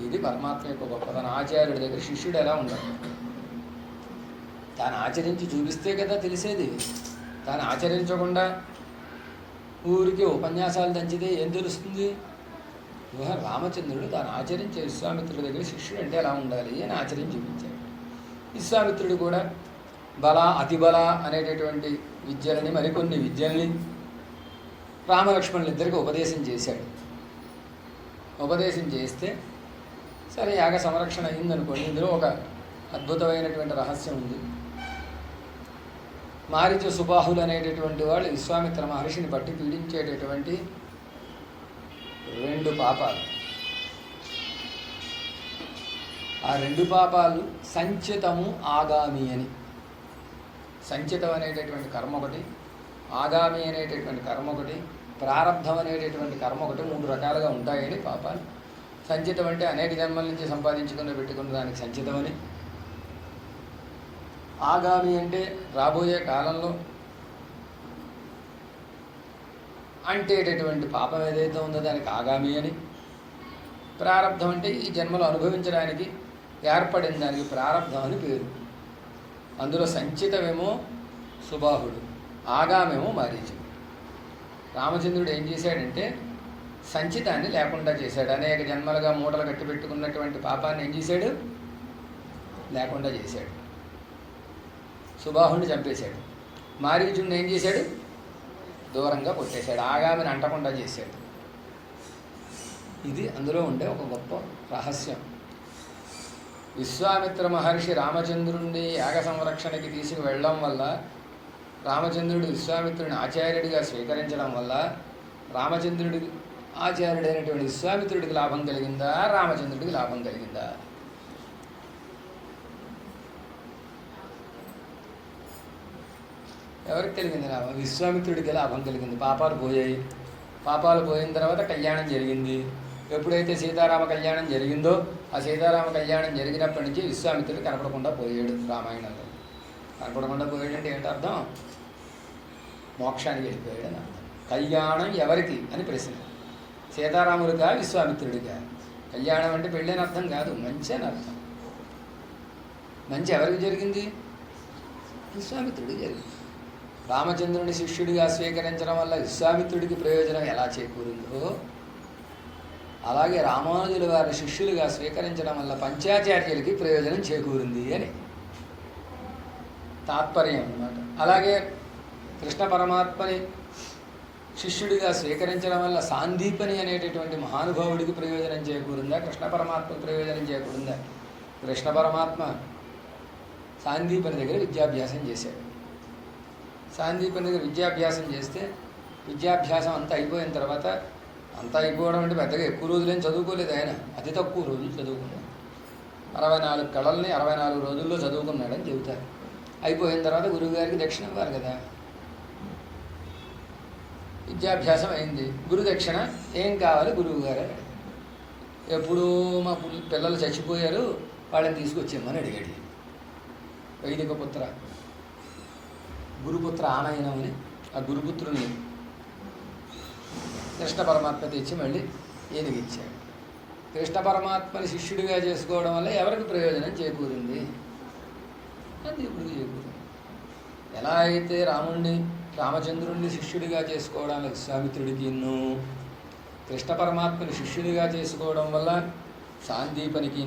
ఇది పరమాత్మ యొక్క గొప్పతనం. ఆచార్యుడి దగ్గర శిష్యుడు ఎలా ఉండాలి? తాను ఆచరించి చూపిస్తే కదా తెలిసేది. తాను ఆచరించకుండా ఊరికి ఉపన్యాసాలు దంచితే ఏం తెలుస్తుంది? రామచంద్రుడు తాను ఆచరించే విశ్వామిత్రుడి దగ్గర శిష్యుడు అంటే ఎలా ఉండాలి అని ఆచరించి చూపించాడు. విశ్వామిత్రుడు కూడా బల అతిబల అనేటటువంటి విద్యలని, మరికొన్ని విద్యల్ని రామలక్ష్మణులు ఇద్దరికి ఉపదేశం చేశాడు. ఉపదేశం చేస్తే సరే యాగ సంరక్షణ అయిందనుకోండి. ఇందులో ఒక అద్భుతమైనటువంటి రహస్యం ఉంది. మారీచ సుబాహులు అనేటటువంటి వాళ్ళు విశ్వామిత్ర మహర్షిని బట్టి పీడించేటటువంటి రెండు పాపాలు. ఆ రెండు పాపాలు సంచితము, ఆగామి అని. సంచితం అనేటటువంటి కర్మ ఒకటి, ఆగామి అనేటటువంటి కర్మ ఒకటి, ప్రారబ్ధం అనేటటువంటి కర్మ ఒకటి. మూడు రకాలుగా ఉంటాయని పాపాలు. సంచితం అంటే అనేక జన్మల నుంచి సంపాదించుకుని పెట్టుకున్న దానికి సంచితం అని. ఆగామి అంటే రాబోయే కాలంలో అంటేటటువంటి పాపం ఏదైతే ఉందో దానికి ఆగామి అని. ప్రారబ్ధం అంటే ఈ జన్మలో అనుభవించడానికి ఏర్పడిన దానికి ప్రారబ్ధం అని పేరు. అందులో సంచితమేమో సుబాహుడు, ఆగామేమో మారీచుడు. రామచంద్రుడు ఏం చేశాడంటే సంచితాన్ని లేకుండా చేశాడు. అనేక జన్మలుగా మూటలు కట్టిపెట్టుకున్నటువంటి పాపాన్ని ఏం చేశాడు? లేకుండా చేశాడు. సుబాహుడిని చంపేశాడు. మారీచుడిని ఏం చేశాడు? దూరంగా కొట్టేశాడు, ఆగామిని అంటకుండా చేశాడు. ఇది అందులో ఉండే ఒక గొప్ప రహస్యం. విశ్వామిత్ర మహర్షి రామచంద్రుడిని యాగ సంరక్షణకి తీసుకు వెళ్ళడం వల్ల, రామచంద్రుడు విశ్వామిత్రుడిని ఆచార్యుడిగా స్వీకరించడం వల్ల రామచంద్రుడికి ఆచార్యుడైనటువంటి విశ్వామిత్రుడికి లాభం కలిగిందా, రామచంద్రుడికి లాభం కలిగిందా? ఎవరికి కలిగింది లాభం? విశ్వామిత్రుడికి లాభం కలిగింది. పాపాలు పోయాయి. పాపాలు పోయిన తర్వాత కళ్యాణం జరిగింది. ఎప్పుడైతే సీతారామ కళ్యాణం జరిగిందో, ఆ సీతారామ కళ్యాణం జరిగినప్పటి నుంచి విశ్వామిత్రుడు కనపడకుండా పోయాడు. రామాయణంలో కనపడకుండా పోయాడంటే ఏంటి అర్థం? మోక్షానికి వెళ్ళిపోయాడు అని అర్థం. కళ్యాణం ఎవరికి అని ప్రశ్న. సీతారాముడిగా, విశ్వామిత్రుడిగా? కళ్యాణం అంటే పెళ్ళి అని అర్థం కాదు, మంచి అని అర్థం. మంచి ఎవరికి జరిగింది? విశ్వామిత్రుడికి జరిగింది. రామచంద్రుని శిష్యుడిగా స్వీకరించడం వల్ల విశ్వామిత్రుడికి ప్రయోజనం ఎలా చేకూరిందో, అలాగే రామానుజుల వారి శిష్యులుగా స్వీకరించడం వల్ల పంచాచార్యులకి ప్రయోజనం చేకూరింది అని తాత్పర్యం అన్నమాట. అలాగే కృష్ణ పరమాత్మని శిష్యుడిగా స్వీకరించడం వల్ల సాందీపని అనేటటువంటి మహానుభావుడికి ప్రయోజనం చేకూరిందా, కృష్ణ పరమాత్మకు ప్రయోజనం చేకూరిందా? కృష్ణ పరమాత్మ సాందీపని దగ్గర విద్యాభ్యాసం చేశాడు. సాందీపని దగ్గర విద్యాభ్యాసం చేస్తే, విద్యాభ్యాసం అంతా అయిపోయిన తర్వాత, అంతా అయిపోవడం అంటే పెద్దగా ఎక్కువ రోజులేం చదువుకోలేదు ఆయన, అతి తక్కువ రోజులు చదువుకున్నాడు. 64 కళల్ని 64 రోజుల్లో చదువుకున్నాడని చెబుతారు. అయిపోయిన తర్వాత గురువుగారికి దక్షిణ ఇవ్వాలి కదా. విద్యాభ్యాసం అయింది, గురు దక్షిణ ఏం కావాలి గురువుగారు? ఎప్పుడు మా పిల్లలు చచ్చిపోయారు, వాళ్ళని తీసుకొచ్చేయమని అడిగాడు. వైదిక పుత్ర, గురుపుత్ర ఆనయనం అని ఆ గురుపుత్రుని కృష్ణ పరమాత్మ తెచ్చి మళ్ళీ ఎదిగించాడు. కృష్ణ పరమాత్మని శిష్యుడిగా చేసుకోవడం వల్ల ఎవరికి ప్రయోజనం చేకూరింది? దేవుడికి చేకూరింది. ఎలా అయితే రామచంద్రుడిని శిష్యుడిగా చేసుకోవడానికి విశ్వామిత్రుడికి కృష్ణ పరమాత్మని శిష్యుడిగా చేసుకోవడం వల్ల సాందీపనికి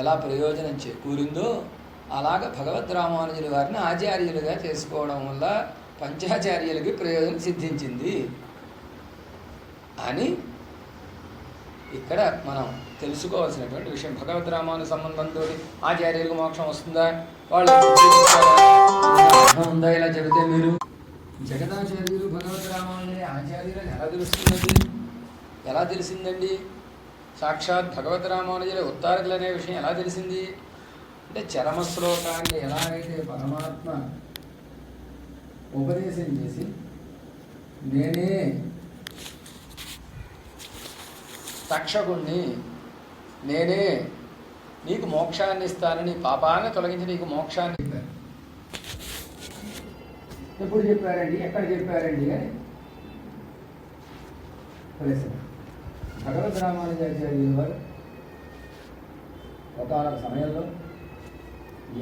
ఎలా ప్రయోజనం చేకూరిందో, అలాగ భగవద్ రామానుజుల వారిని ఆచార్యులుగా చేసుకోవడం వల్ల పంచాచార్యులకి ప్రయోజనం సిద్ధించింది అని ఇక్కడ మనం తెలుసుకోవాల్సినటువంటి విషయం. భగవద్ రామాను సంబంధంతో ఆచార్యులకు మోక్షం వస్తుందా, వాళ్ళు ఉందా? ఇలా చెబితే మీరు జగదాచార్యులు భగవద్ రామానుజుని ఆచార్యులని ఎలా తెలిసిందండి? సాక్షాత్ భగవద్ రామానుజుల ఉత్తారకులు అనే విషయం ఎలా తెలిసింది అంటే, చరమ శ్లోకాన్ని ఎలా అయితే పరమాత్మ ఉపదేశం చేసి, నేనే తక్షకుణ్ణి, నేనే నీకు మోక్షాన్ని ఇస్తానని, పాపాన్ని తొలగించి నీకు మోక్షాన్ని చెప్పారు. ఎప్పుడు చెప్పారండి, ఎక్కడ చెప్పారండి అని ప్రశ్న. భగవద్ రామానుజాచార్యుల వారు ఒకనొక సమయంలో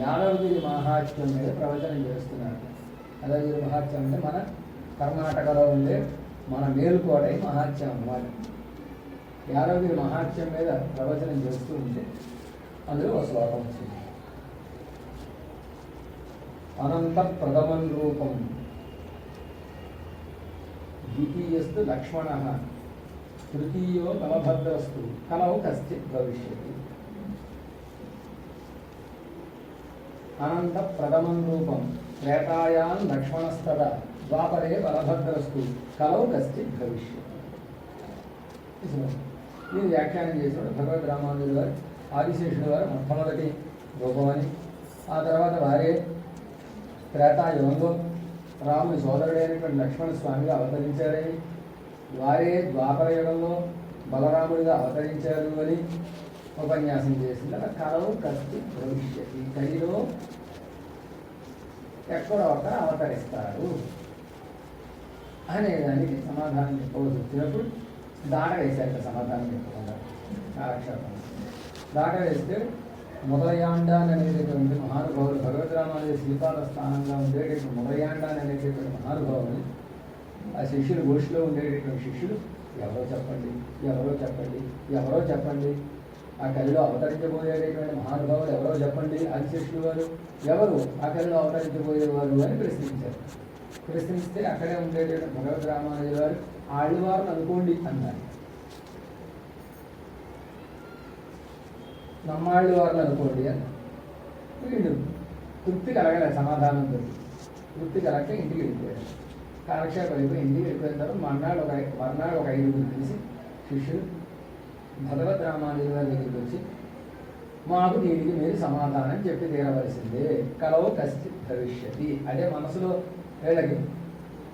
యాదవగిరి మహాత్మ్యం మీద ప్రవచనం చేస్తున్నారు. యాదవగిరి మహాత్మ్యం అంటే మన కర్ణాటకలో ఉండే మన మేలుకోటై మహాత్మ్యం అన్నమాట. యాదవగిరి మహాత్మ్యం మీద ప్రవచనం చేస్తూ ఉంటే అందులో ఒక శ్లోకం వచ్చింది. అనంత ప్రథమం రూపం ద్వితీయస్తు లక్ష్మణ తృతీయో బలభద్రస్తు కలవు కశ్చిత్ భవిష్యతి. అనంత ప్రథమం రూపం త్రేతాయాం లక్ష్మణస్తదా ద్వాపరే బలభద్రస్తు కలవు కశ్చిత్ భవిష్యతి. దీన్ని వ్యాఖ్యానం చేసినప్పుడు భగవద్ రామానుజుల వారు ఆదిశేషుల వారు మొట్టమొదటి రూపమని, ఆ తర్వాత వారే త్రేతాయుగంలో రాముని సోదరుడైనటువంటి లక్ష్మణ స్వామిగా అవతరించారని, వారే ద్వాపర యుగంలో బలరాముడిగా అవతరించారు అని ఉపన్యాసం చేసింది. అలా కలవు కస్తి భవిష్యతి, కలిలో ఎక్కడో ఒకరు అవతరిస్తారు అనేదానికి సమాధానం చెప్పవలసి వచ్చినప్పుడు దాట వేశారు. సమాధానం చెప్పకుండా కాలక్షేపం దాట వేస్తే మొదలయాండాన్ అనేటటువంటి మహానుభావులు, భగవద్ రామానుజ శ్రీపాద స్థానంగా ఉండేటటువంటి మొదలయాండాన్ అనేటటువంటి మహానుభావులు, ఆ శిష్యులు గోష్ఠిలో ఉండేటటువంటి శిష్యులు ఎవరో చెప్పండి, ఎవరో చెప్పండి, ఎవరో చెప్పండి ఆ కలిలో అవతరించబోయేటటువంటి మహానుభావులు ఎవరో చెప్పండి ఆదిశేషులు వారు ఎవరు ఆ కలిలో అవతరించబోయేవారు అని ప్రశ్నించారు. ప్రశ్నిస్తే అక్కడే ఉండేటటువంటి భగవద్ రామానుజుల వారు ఆళ్ళవారిని అనుకోండి అన్నారు. నమ్మాళ్ళు వారిని అనుకోండి అన్నారు. వీళ్ళు తృప్తి కలగలే సమాధానంతో. తృప్తి కలగక ఇంటికి వెళ్ళిపోయారు. కాలక్షేపం అయిపోయి ఇంటికి వెళ్ళిపోయిన తర్వాత మర్నాడు ఒక 5 తీసి శిష్యులు భగవద్ రామానుజుల వారి దగ్గరికి వచ్చి మాకు దీనికి మీరు సమాధానం చెప్పి తీరవలసిందే, కలవు కశ్చిత్ భవిష్యతి. అదే మనసులో వీళ్ళకి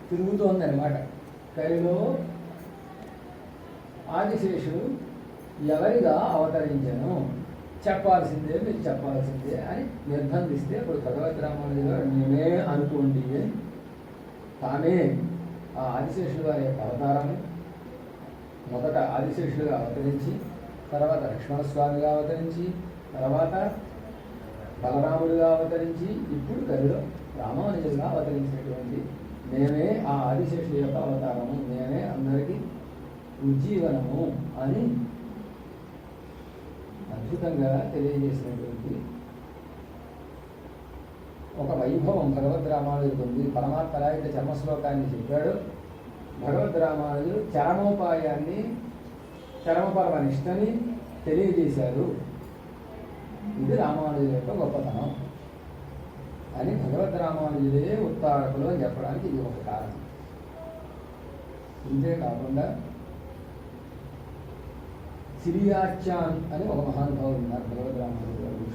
తిరుగుతోంది అనమాట. కలిలో ఆదిశేషుడు ఎవరిగా అవతరించను చెప్పాల్సిందే, మీరు చెప్పాల్సిందే అని నిర్బంధిస్తే అప్పుడు భగవద్ రామానుజుల వారు మేమే అనుకోండి అని తామే ఆ ఆదిశేషుడు వారి యొక్క అవతారాన్ని మొదట ఆదిశేషుడుగా అవతరించి, తర్వాత లక్ష్మణస్వామిగా అవతరించి, తర్వాత బలరాముడిగా అవతరించి, ఇప్పుడు కలిలో రామానుజులుగా అవతరించినటువంటి మేమే ఆ ఆదిశేషుడు యొక్క అవతారము, మేమే అందరికీ ఉజ్జీవనము అని అద్భుతంగా తెలియజేసినటువంటి ఒక వైభవం భగవద్ రామానుజుడికి ఉంది. పరమాత్మ ఎలా అయితే చర్మశ్లోకాన్ని చెప్పాడు, భగవద్ రామానుజులు చరమోపాయాన్ని, చరమపరమ నిష్టని తెలియజేశారు. ఇది రామానుజుల యొక్క గొప్పతనం అని భగవద్ రామానుజులే ఉత్తారకులు అని చెప్పడానికి ఇది ఒక కారణం. ఇంతేకాకుండా సిరియాచాన్ అని ఒక మహానుభావుడు ఉన్నారు భగవద్ రామానుజుల గారు.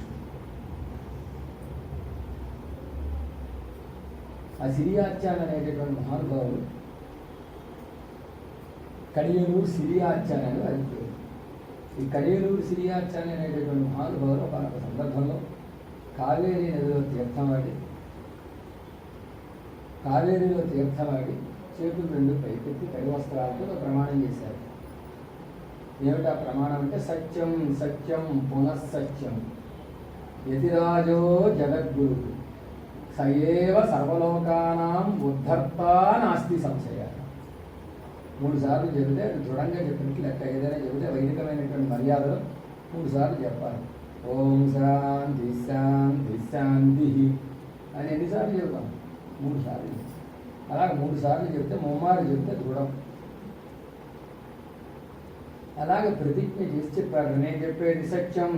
ఆ సిరియాచాన్ అనేటటువంటి మహానుభావుడు కడియలూరు సిరియాచాన్ అని అది పేరు. ఈ కడియలూరు సిరియాచాన్ అనేటటువంటి మహానుభావులు ఒక సందర్భంలో కావేరీ నదిలో తీర్థమాడి చేతులు 2 పైకెత్తి కడి వస్త్రాలతో ప్రమాణం చేశారు. ఏమిటా ప్రమాణం అంటే సత్యం సత్యం పునఃసత్యం యతిరాజో జగద్గురు సయేవ సర్వలోకానాం ఉద్ధర్త నాస్తి సంశయ. 3 సార్లు చెబితే అది దృఢంగా చెప్పినట్టు లెక్క. ఏదైనా చెబితే వైదికమైనటువంటి మర్యాదలు 3 సార్లు చెప్పాలి. ఓం శాంతి శాంతి శాంతి అని ఎన్నిసార్లు చెబుతాం? 3 సార్లు. అలాగే 3 సార్లు చెప్తే ముమ్మారు చెప్తే దృఢం. అలాగే ప్రతిజ్ఞ చేసి చెప్పాడు, నేను చెప్పేది సత్యం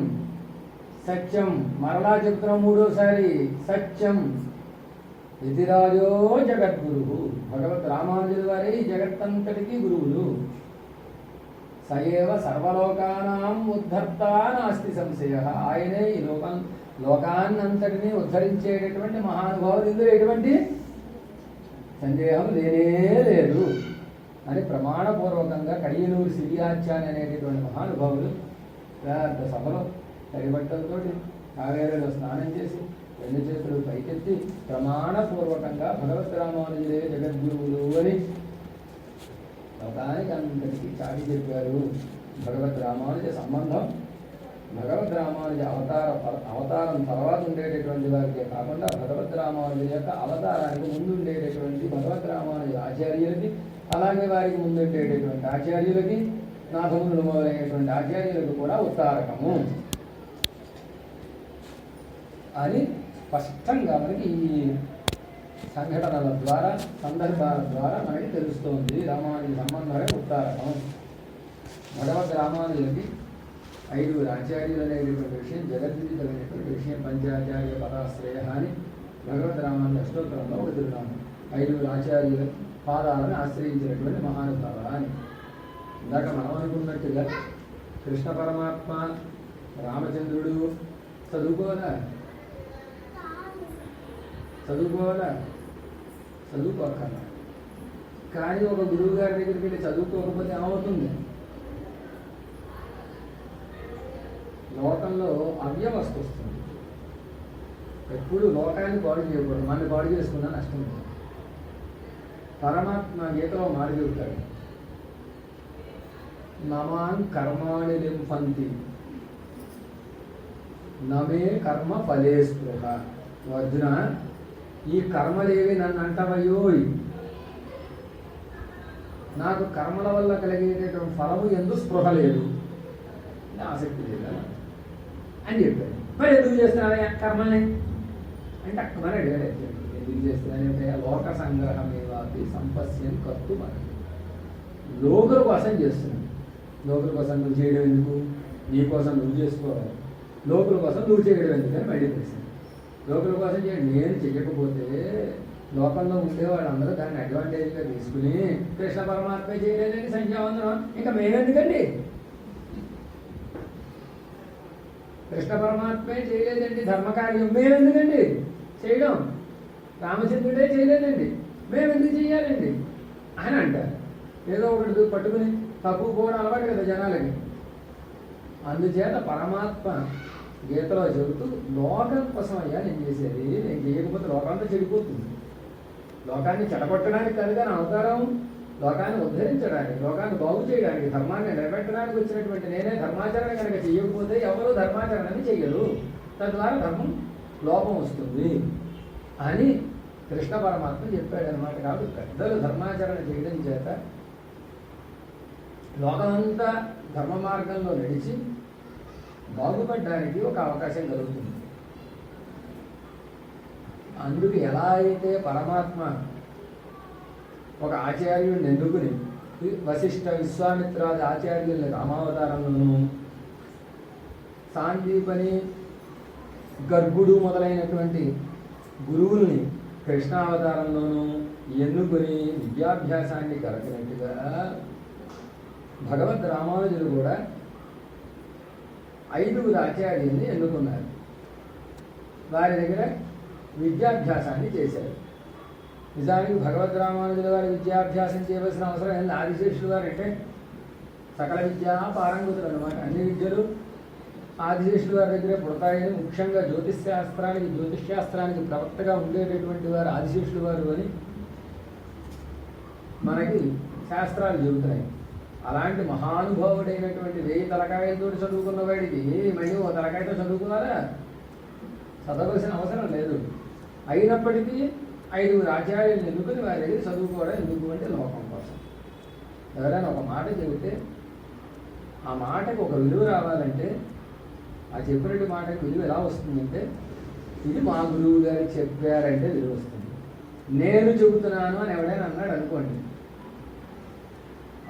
సత్యం, మరలా చెప్తున్నాం 3వసారి సత్యం. యతిరాజో జగద్గురు, భగవద్ రామానుజుల వారే ఈ జగత్తంతటికీ గురువులు. సయేవ సర్వలోకానాం ఉద్ధర్త నాస్తి సంశయ, ఆయనే ఈ లోకాన్నంతటినీ ఉద్ధరించేటటువంటి మహానుభావులు, ఇందులో ఎటువంటి సందేహం లేనే లేదు అని ప్రమాణపూర్వకంగా కడియలూరు సిరియాచాన్ అనేటటువంటి మహానుభావులు పెద్ద సభలో తడిబట్టలతో కావేరీలో స్నానం చేసి 2 చేతులు పైకెత్తి ప్రమాణపూర్వకంగా భగవద్ రామానుజులే జగద్గురువులు అని లోకానికి అంతటికీ చాటి చెప్పారు. భగవద్ రామానుజ సంబంధం భగవద్ రామానుజ అవతారం తర్వాత ఉండేటటువంటి వారికి కాకుండా భగవద్ రామానుజు యొక్క అవతారానికి ముందు ఉండేటటువంటి భగవద్ రామానుజ ఆచార్యులకి, అలాగే వారికి ముందు ఉండేటటువంటి ఆచార్యులకి, నాథములు మొదలైనటువంటి ఆచార్యులకు కూడా ఉత్తారకము అని స్పష్టంగా మనకి ఈ సంఘటనల ద్వారా, సందర్భాల ద్వారా మనకి తెలుస్తోంది. రామానుజ సంబంధమే ఉత్తారకం. భగవద్ రామానుజులకి 5 ఆచార్యులు అనేటువంటి విషయం జగద్విదితమైనటువంటి విషయం. పంచాచార్య పదాశ్రయ అని భగవద్ రామానుజ అష్టోత్తరంలో వదులున్నాను. 5 ఆచార్యుల పాదాలను ఆశ్రయించినటువంటి మహానుభావ అని. ఇందాక మనం అనుకున్నట్టుగా కృష్ణ పరమాత్మ, రామచంద్రుడు చదువుకోవాలా చదువుకోకర్లా. కానీ ఒక గురువు గారి దగ్గరికి వెళ్ళి చదువుకోకపోతే ఏమవుతుంది? లోకంలో అవ్యవస్థ వస్తుంది. ఎప్పుడు లోకాన్ని పాడు చేయకూడదు, మన పాడు చేసుకున్నా నష్టం లేదు. పరమాత్మ గీతలో మాట చెబుతాడు, నమాన్ కర్మాణి లింఫంతి నమే కర్మ ఫలే స్పృహ. అర్జున, ఈ కర్మలేవి నన్ను అంటవయ్యోయ్, నాకు కర్మల వల్ల కలిగేటటువంటి ఫలము ఎందు స్పృహ లేదు. అంటే ఆసక్తి లేదా అని చెప్పాడు. మరి ఎందుకు చేస్తున్నారా కర్మల్ని అంటే అక్కడ అడిగాడు. ఎందుకు చేస్తున్నానంటే లోక సంగ్రహమేవాపి సంపస్యం కత్తు మనం లోకుల కోసం చేస్తున్నాడు. లోకుల కోసం నువ్వు చేయడం ఎందుకు? నీ కోసం నువ్వు చేసుకోవాలి. లోకుల కోసం నువ్వు చేయడం ఎందుకని మళ్ళీ ప్రశ్న. లోకుల కోసం చేయండి. నేను చెయ్యకపోతే లోకంలో ఉండేవాళ్ళు అందరూ దాన్ని అడ్వాంటేజ్గా తీసుకుని కృష్ణ పరమాత్మ చేయలేదని సంధ్యావందనం ఇంకా మేమెందుకండి? కృష్ణ పరమాత్మే చేయలేదండి ధర్మకార్యం, మేమెందుకండి చేయడం? రామచంద్రుడే చేయలేదండి, మేమెందుకు చెయ్యాలండి అని అంటారు. ఏదో ఒకటి పట్టుకుని తప్పు కూడా అలవాటు కదా జనాలకి. అందుచేత పరమాత్మ గీతలో చెబుతూ లోకం కోసం అయ్యా నేను చేసేది, నేను చేయకపోతే లోకంతా చెడిపోతుంది. లోకాన్ని చెడగొట్టడానికి కాదు కానీ అవతారం లోకాన్ని ఉద్ధరించడానికి, లోకాన్ని బాగు చేయడానికి, ధర్మాన్ని నిలబెట్టడానికి వచ్చినటువంటి నేనే ధర్మాచరణ కనుక చేయకపోతే ఎవరు ధర్మాచరణని చెయ్యరు, తద్వారా ధర్మం లోపం వస్తుంది అని కృష్ణ పరమాత్మ చెప్పాడనమాట. కాబట్టి పెద్దలు ధర్మాచరణ చేయడం చేత లోకమంతా ధర్మ మార్గంలో నడిచి బాగుపడడానికి ఒక అవకాశం కలుగుతుంది. అందుకు ఎలా అయితే పరమాత్మ ఒక ఆచార్యుడిని ఎన్నుకుని వశిష్ఠ విశ్వామిత్రాది ఆచార్యుల్ని రామావతారంలోనూ, సాందీపని గర్గుడు మొదలైనటువంటి గురువుల్ని కృష్ణావతారంలోనూ ఎన్నుకుని విద్యాభ్యాసాన్ని కలపినట్టుగా భగవద్ రామానుజులు కూడా 5 ఆచార్యుల్ని ఎన్నుకున్నారు. వారి దగ్గర విద్యాభ్యాసాన్ని చేశారు. నిజానికి భగవద్ రామానుజుల వారి విద్యాభ్యాసం చేయవలసిన అవసరం ఏంటి? ఆదిశేషులు వారు అంటే సకల విద్యా పారంగతులు అనమాట. అన్ని విద్యలు ఆదిశేషులు వారి దగ్గరే పుడతాయని, ముఖ్యంగా జ్యోతిష్శాస్త్రానికి ప్రవక్తగా ఉండేటటువంటి వారు ఆదిశేషులు వారు అని మనకి శాస్త్రాలు చెబుతున్నాయి. అలాంటి మహానుభావుడైనటువంటి 1000 తలకాయలతో చదువుకున్న వాడికి మళ్ళీ ఓ తలకాయతో చదువుకున్నారా? చదవలసిన అవసరం లేదు. అయినప్పటికీ 5 ఆచార్యులను ఎన్నుకుని వారి దగ్గర చదువుకోవడం ఎందుకు అంటే లోకం కోసం. ఎవరైనా ఒక మాట చెబితే ఆ మాటకు ఒక విలువ రావాలంటే, ఆ చెప్పినట్టు మాటకు విలువ ఎలా వస్తుందంటే, ఇది మా గురువు గారు చెప్పారంటే విలువ వస్తుంది. నేను చెబుతున్నాను అని ఎవడైనా అన్నాడు అనుకోండి,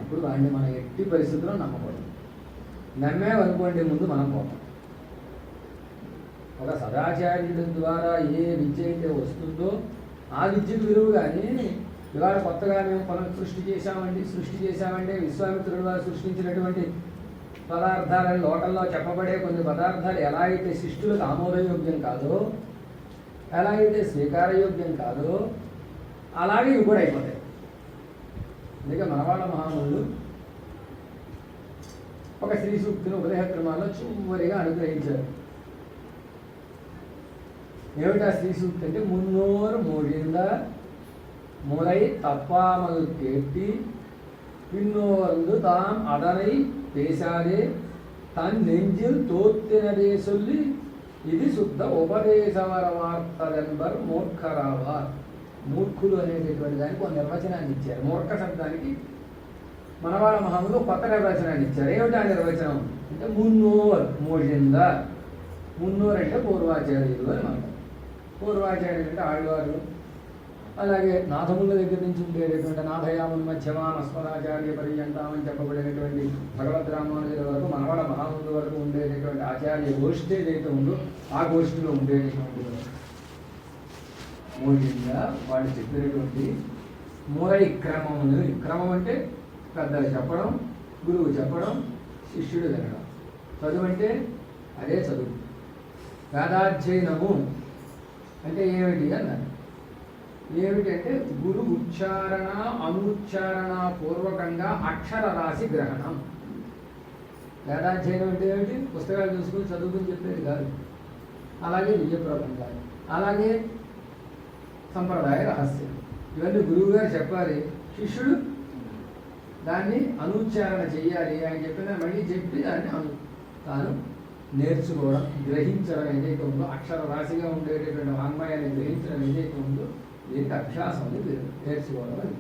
అప్పుడు వాడిని మనం ఎట్టి పరిస్థితుల్లో నమ్మకూడదు. నమ్మేమనుకోండి ముందు మనం పోతాం. ఒక సదాచార్యుడి ద్వారా ఏ విద్య అయితే వస్తుందో ఆ విద్యకు విలువ. కానీ ఇవాళ కొత్తగా మేము మనం సృష్టి చేశామంటే విశ్వామిత్రుడు వారు సృష్టించినటువంటి పదార్థాలను లోకంలో చెప్పబడే కొన్ని పదార్థాలు ఎలా అయితే శిష్యులకు ఆమోదయోగ్యం కాదో, ఎలా అయితే స్వీకారయోగ్యం కాదో, అలాగే ఇవి కూడా అయిపోతాయి. అందుకే మనవాళ్ళ మహామునులు ఒక శ్రీ సూక్తిని ఉదయక్రమాల్లో చివరిగా అనుగ్రహించారు. ఏమిటా శ్రీ సూక్తి అంటే, మున్నోరు మోడింద మురై తప్పామలు కేట్టి పిన్నోరందు తాం అదనై పేశాదే తన్ నెంజిల్ తోత్తినదే సొల్లి ఇది శుద్ధ ఉపదేశవర వార్తలెంబర్ మూర్ఖరావా. మూర్ఖులు అనేటటువంటి దానికి ఒక నిర్వచనాన్ని ఇచ్చారు. మూర్ఖ శబ్దానికి మనవాళ్ళ మహాములు కొత్త నిర్వచనాన్ని ఇచ్చారు. ఏమిటా నిర్వచనం అంటే, మున్నోర్ మోడింద. మున్నోర్ అంటే పూర్వాచార్యులు అని మాట. పూర్వాచార్యులు అంటే ఆళ్వారు, అలాగే నాథముల దగ్గర నుంచి ఉండేటటువంటి నాథయాముల మధ్యమాన్ అస్మదాచార్య పర్యంతామని చెప్పబడినటువంటి భగవద్ రామానుజుల వరకు, మనవాళ్ళ మహాముల వరకు ఉండేటటువంటి ఆచార్య గోష్ఠి ఏదైతే ఉందో ఆ గోష్ఠిలో ఉండేటటువంటి మూలంగా వాళ్ళు చెప్పినటువంటి మూల క్రమములు. క్రమం అంటే పెద్దలు చెప్పడం, గురువు చెప్పడం, శిష్యుడు వినడం. చదువు అంటే అదే చదువు. వేదాధ్యయనము అంటే ఏమిటి అన్నారు. ఏమిటంటే గురు ఉచ్చారణ అనుచ్చారణ పూర్వకంగా అక్షర రాశి గ్రహణం. వేదాధ్యయనం అంటే ఏమిటి? పుస్తకాలు చూసుకుని చదువుకుని చెప్పేది కాదు. అలాగే విజయ ప్రబంధాలు, అలాగే సంప్రదాయ రహస్యం, ఇవన్నీ గురువు గారు చెప్పాలి, శిష్యుడు దాన్ని అనుచ్చారణ చెయ్యాలి. ఆయన చెప్పిన మళ్ళీ చెప్పి దాన్ని తాను నేర్చుకోవడం, గ్రహించడం ఏదైతే ఉందో, అక్షర రాశిగా ఉండేటటువంటి వాంగ్మయాన్ని గ్రహించడం ఏదైతే ఉందో, దీనికి అభ్యాసం అని నేర్చుకోవడం అని.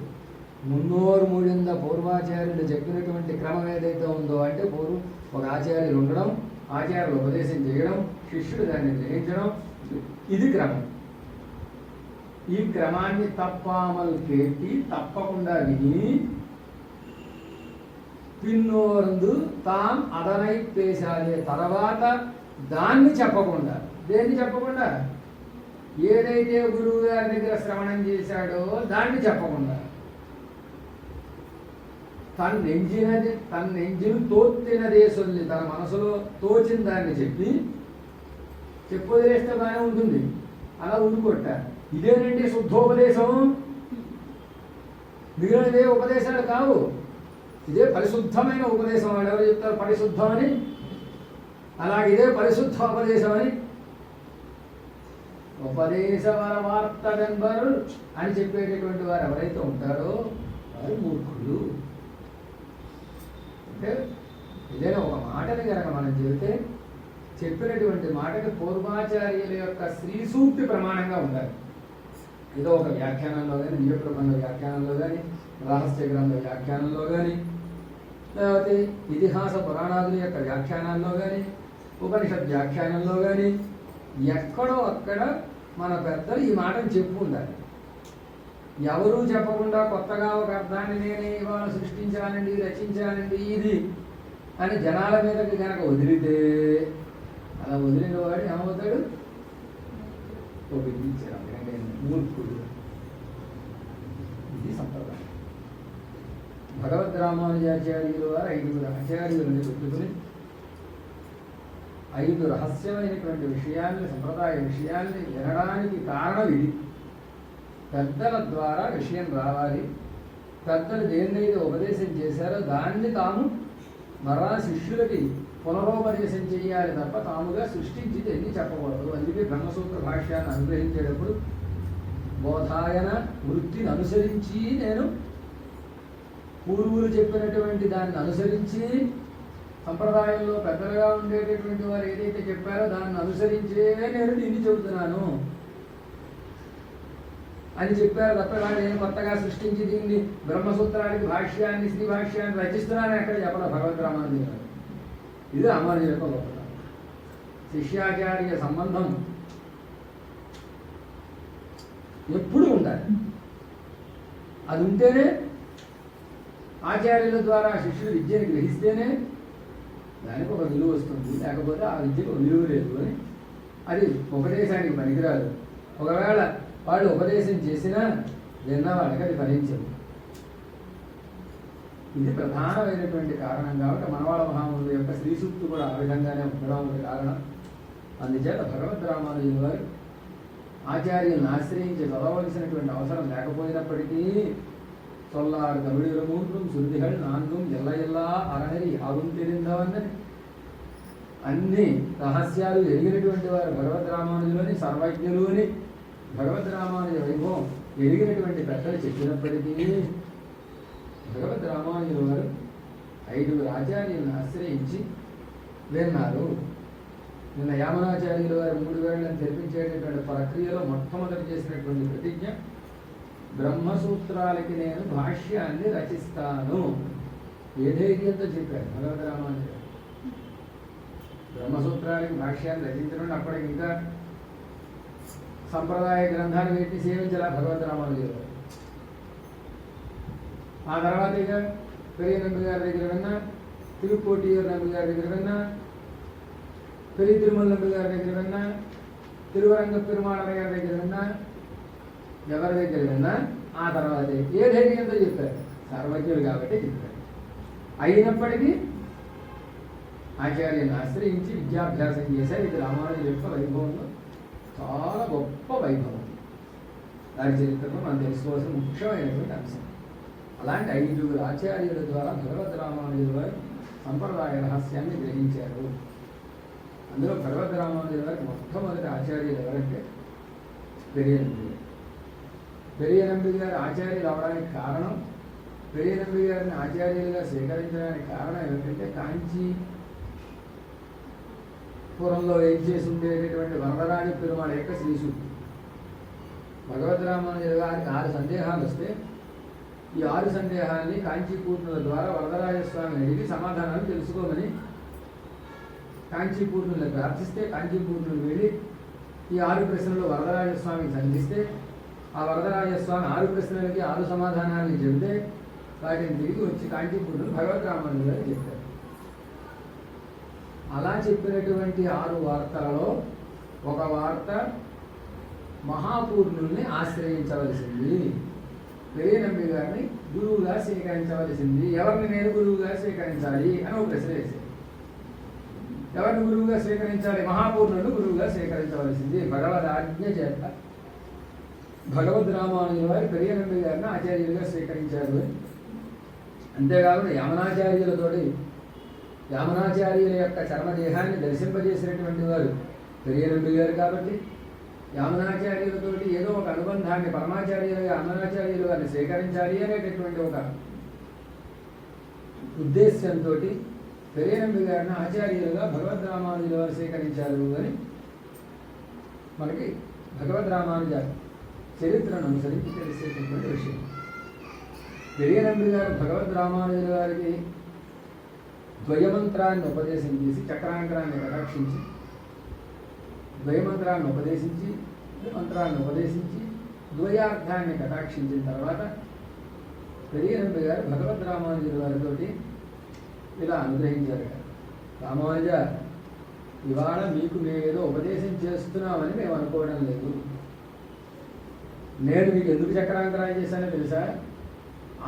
మున్నోరు మూడింద పూర్వాచార్యులు చెప్పినటువంటి క్రమం ఏదైతే ఉందో అంటే ఒక ఆచార్యులు ఉండడం, ఆచార్యులు ఉపదేశం చేయడం, శిష్యుడు దాన్ని గ్రహించడం, ఇది క్రమం. ఈ క్రమాన్ని తప్పామలు కేట్టి తప్పకుండా విని పిన్నోరందు తాం అదనై పేశాలి. తర్వాత దాన్ని చెప్పకుండా, దేన్ని చెప్పకుండా, ఏదైతే గురువు గారి దగ్గర శ్రవణం చేశాడో దాన్ని చెప్పకుండా, తన నెంజిను తోత్తినదే సొల్లి, తన మనసులో తోచిన దాన్ని చెప్పొదిలేస్తే బాగానే ఉంటుంది, అలా ఉండుకొట్ట. ఇదేనండి శుద్ధోపదేశం, మిగిలినదే ఉపదేశాలు కావు. ఇదే పరిశుద్ధమైన ఉపదేశం. వాళ్ళు ఎవరు చెప్తారు పరిశుద్ధం అని? అలాగే ఇదే పరిశుద్ధ ఉపదేశం అని. ఉపదేశవర వార్త వెంబరు అని చెప్పేటటువంటి వారు ఎవరైతే ఉంటారో వారు మూర్ఖులు. అంటే ఏదైనా ఒక మాటని కనుక మనం చెబితే చెప్పినటువంటి మాటకి పూర్వాచార్యుల యొక్క శ్రీ సూక్తి ప్రమాణంగా ఉండాలి. ఏదో ఒక వ్యాఖ్యానంలో కానీ, దివ్యప్రబంధ వ్యాఖ్యానంలో కానీ, రహస్య గ్రంథ వ్యాఖ్యానంలో కానీ, లేకపోతే ఇతిహాస పురాణాదుల యొక్క వ్యాఖ్యానాల్లో కానీ, ఉపనిషత్ వ్యాఖ్యానంలో కానీ, ఎక్కడో అక్కడ మన పెద్దలు ఈ మాటను చెప్పు ఉండాలి. ఎవరూ చెప్పకుండా కొత్తగా ఒక అర్థాన్ని నేనే ఇవాళ సృష్టించానండి, రచించానండి ఇది అని జనాల మీదకి కనుక వదిలితే, అలా వదిలిన వాడు ఏమవుతాడు? ఉపయోగించారు మూర్ఖుడు. ఇది సంప్రదాయం. భగవద్ రామానుజాచార్యులు వారు 5 ఆచార్యులను పెట్టుకుని 5 రహస్యమైనటువంటి విషయాల్ని, సంప్రదాయ విషయాల్ని వినడానికి కారణం ఇది. పెద్దల ద్వారా విషయం రావాలి. పెద్దలు దేన్నైతే ఉపదేశం చేశారో దాన్ని తాము మరలా శిష్యులకి పునరోపదేశం చేయాలి తప్ప తాముగా సృష్టించి ఎన్ని చెప్పకూడదు. అందుకే బ్రహ్మసూత్ర భాష్యాన్ని అనుగ్రహించేటప్పుడు బోధాయన వృత్తిని అనుసరించి, నేను పూర్వులు చెప్పినటువంటి దాన్ని అనుసరించి, సంప్రదాయంలో పెద్దలుగా ఉండేటటువంటి వారు ఏదైతే చెప్పారో దాన్ని అనుసరించే నేను దీన్ని చెబుతున్నాను అని చెప్పారు తప్ప నేను కొత్తగా సృష్టించి దీన్ని బ్రహ్మసూత్రానికి భాష్యాన్ని, శ్రీ భాష్యాన్ని రచిస్తున్నానని ఎక్కడ చెప్పడం భగవద్ రామానుజులు గారు. ఇది రామానుజుల యొక్క గొప్పతనం. శిష్యాచార్య సంబంధం ఎప్పుడూ ఉండాలి. అది ఉంటేనే ఆచార్యుల ద్వారా శిష్యులు విద్యను గ్రహిస్తేనే దానికి ఒక విలువ వస్తుంది. లేకపోతే ఆ విద్యకు విలువ లేదు అని అది ఉపదేశానికి పనికిరాదు. ఒకవేళ వాళ్ళు ఉపదేశం చేసినా విన్న వాళ్ళకి అది ఫలించదు. ఇది ప్రధానమైనటువంటి కారణం. కాబట్టి మనవాళ మహామునుల యొక్క శ్రీ సూక్తి కూడా ఆ విధంగానే ఉండడం కారణం. అందుచేత భగవద్ రామానుజుల వారు ఆచార్యులను ఆశ్రయించి చదవలసినటువంటి అవసరం లేకపోయినప్పటికీ சொல்லார் தமிழ் மூன்றும் சுருதிகள் நான்கும் ఎల్ల ఎల్ల అరణరి ఆగుం తెలిందవన్నది అన్ని రహస్యాలు ఎరిగినటువంటి వారు భగవద్ రామానుజులని, సర్వజ్ఞులు అని భగవద్ రామానుజ వైభవం ఎరిగినటువంటి పెద్దలు చెప్పినప్పటికీ భగవద్ రామానుజుల వారు 5 ఆచార్యులను ఆశ్రయించి విన్నారు. నిన్న యామనాచార్యుల వారు 3 వేళ్లను తెరిపించేటటువంటి ప్రక్రియలో మొట్టమొదటి చేసినటువంటి ప్రతిజ్ఞ, బ్రహ్మసూత్రాలకి నేను భాష్యాన్ని రచిస్తాను. ఏ ధైర్యంతో చెప్పారు భగవద్ రామానుజులు. బ్రహ్మసూత్రాలకి భాష్యాన్ని రచించడం అప్పటికి ఇంకా సంప్రదాయ గ్రంథాలు పెట్టి సేవించాల భగవద్ రామానుజులు. ఆ తర్వాత ఇక పెరియ నంబి గారి దగ్గర విన్నా, తిరుకోటియూరు నంబి గారి దగ్గర విన్నా, పెరియ తిరుమల నంబి గారి దగ్గర విన్నా, తిరువరంగ పెరుమాళ గారి దగ్గర విన్నా, ఎవరి దగ్గర విన్నా ఆ తర్వాత ఏ ధైర్యంతో చెప్పారు? సర్వజ్ఞులు కాబట్టి చెప్పారు. అయినప్పటికీ ఆచార్యులను ఆశ్రయించి విద్యాభ్యాసం చేశారు. ఇది రామానుజుల యొక్క వైభవంలో చాలా గొప్ప వైభవం. దాని చరిత్రలో మనం తెలుసుకోవాల్సిన ముఖ్యమైనటువంటి అంశం. అలాంటి 5 ఆచార్యుల ద్వారా భగవద్ రామానుజుల వారు సంప్రదాయ రహస్యాన్ని గ్రహించారు. అందులో భగవద్ రామానుజుల వారికి మొట్టమొదటి ఆచార్యులు ఎవరంటే పెరియ నంబి గారు. పెరియ నంబి గారు ఆచార్యులు అవడానికి కారణం, పెరియ నంబి గారిని ఆచార్యులుగా స్వీకరించడానికి కారణం ఏమిటంటే కాంచీపురంలో ఏం చేసి ఉండేటటువంటి వరదరాజ పెరుమాళ యొక్క శ్రీసూక్తి. భగవద్ రామానుజుల గారికి 6 సందేహాలు వస్తే ఈ 6 సందేహాల్ని కాంచీపూర్ణుల ద్వారా వరదరాజస్వామిని అడిగి సమాధానాలు తెలుసుకోమని కాంచీపూర్ణుల్ని ప్రార్థిస్తే కాంచీపూర్ణులు వెళ్ళి ఈ 6 ప్రశ్నలు వరదరాజస్వామికి సంధిస్తే ఆ వరదరాజస్వామి 6 ప్రశ్నలకి 6 సమాధానాలని చెబితే వాటిని తిరిగి వచ్చి కాంచీపూర్ణులు భగవద్ రామానుజులు గారు చెప్పారు. అలా చెప్పినటువంటి 6 వార్తలలో ఒక వార్త మహాపూర్ణుల్ని ఆశ్రయించవలసింది, పెరియనంబి గారిని గురువుగా స్వీకరించవలసింది. ఎవరిని నేను గురువుగా స్వీకరించాలి అని ఒక ప్రశ్న వేశారు. ఎవరిని గురువుగా స్వీకరించాలి? మహాపూర్ణులు గురువుగా స్వీకరించవలసింది. భగవద్ ఆజ్ఞ చేత భగవద్ రామానుజుల వారి పెరియనంబి గారిని ఆచార్యులుగా స్వీకరించారు. అంతేకాకుండా యామనాచార్యులతోటి యామనాచార్యుల యొక్క చర్మదేహాన్ని దర్శింపజేసినటువంటి వారు పెరియనంబి గారు కాబట్టి యామనాచార్యులతోటి ఏదో ఒక అనుబంధాన్ని పరమాచార్యులుగా అన్ననాచార్యులు వారిని స్వీకరించాలి అనేటటువంటి ఒక ఉద్దేశ్యంతో పెరియనంబి గారిని ఆచార్యులుగా భగవద్ రామానుజుల వారు స్వీకరించారు అని మనకి భగవద్ రామానుజ చరిత్రను అనుసరించి తెలిసేటటువంటి విషయం. పెరియనంబి గారు భగవద్ రామానుజుల వారికి ద్వయమంత్రాన్ని ఉపదేశం చేసి చక్రాంకరాన్ని కటాక్షించి ద్వయమంత్రాన్ని ఉపదేశించి మంత్రాన్ని ఉపదేశించి ద్వయార్థాన్ని కటాక్షించిన తర్వాత పెరియనంబి గారు భగవద్ రామానుజుల వారితో ఇలా అనుగ్రహించారు. రామానుజ, ఇవాళ మీకు మేమేదో ఉపదేశం చేస్తున్నామని మేము అనుకోవడం లేదు. నేను మీకు ఎందుకు చక్రాంతరాయం చేశానో తెలుసా?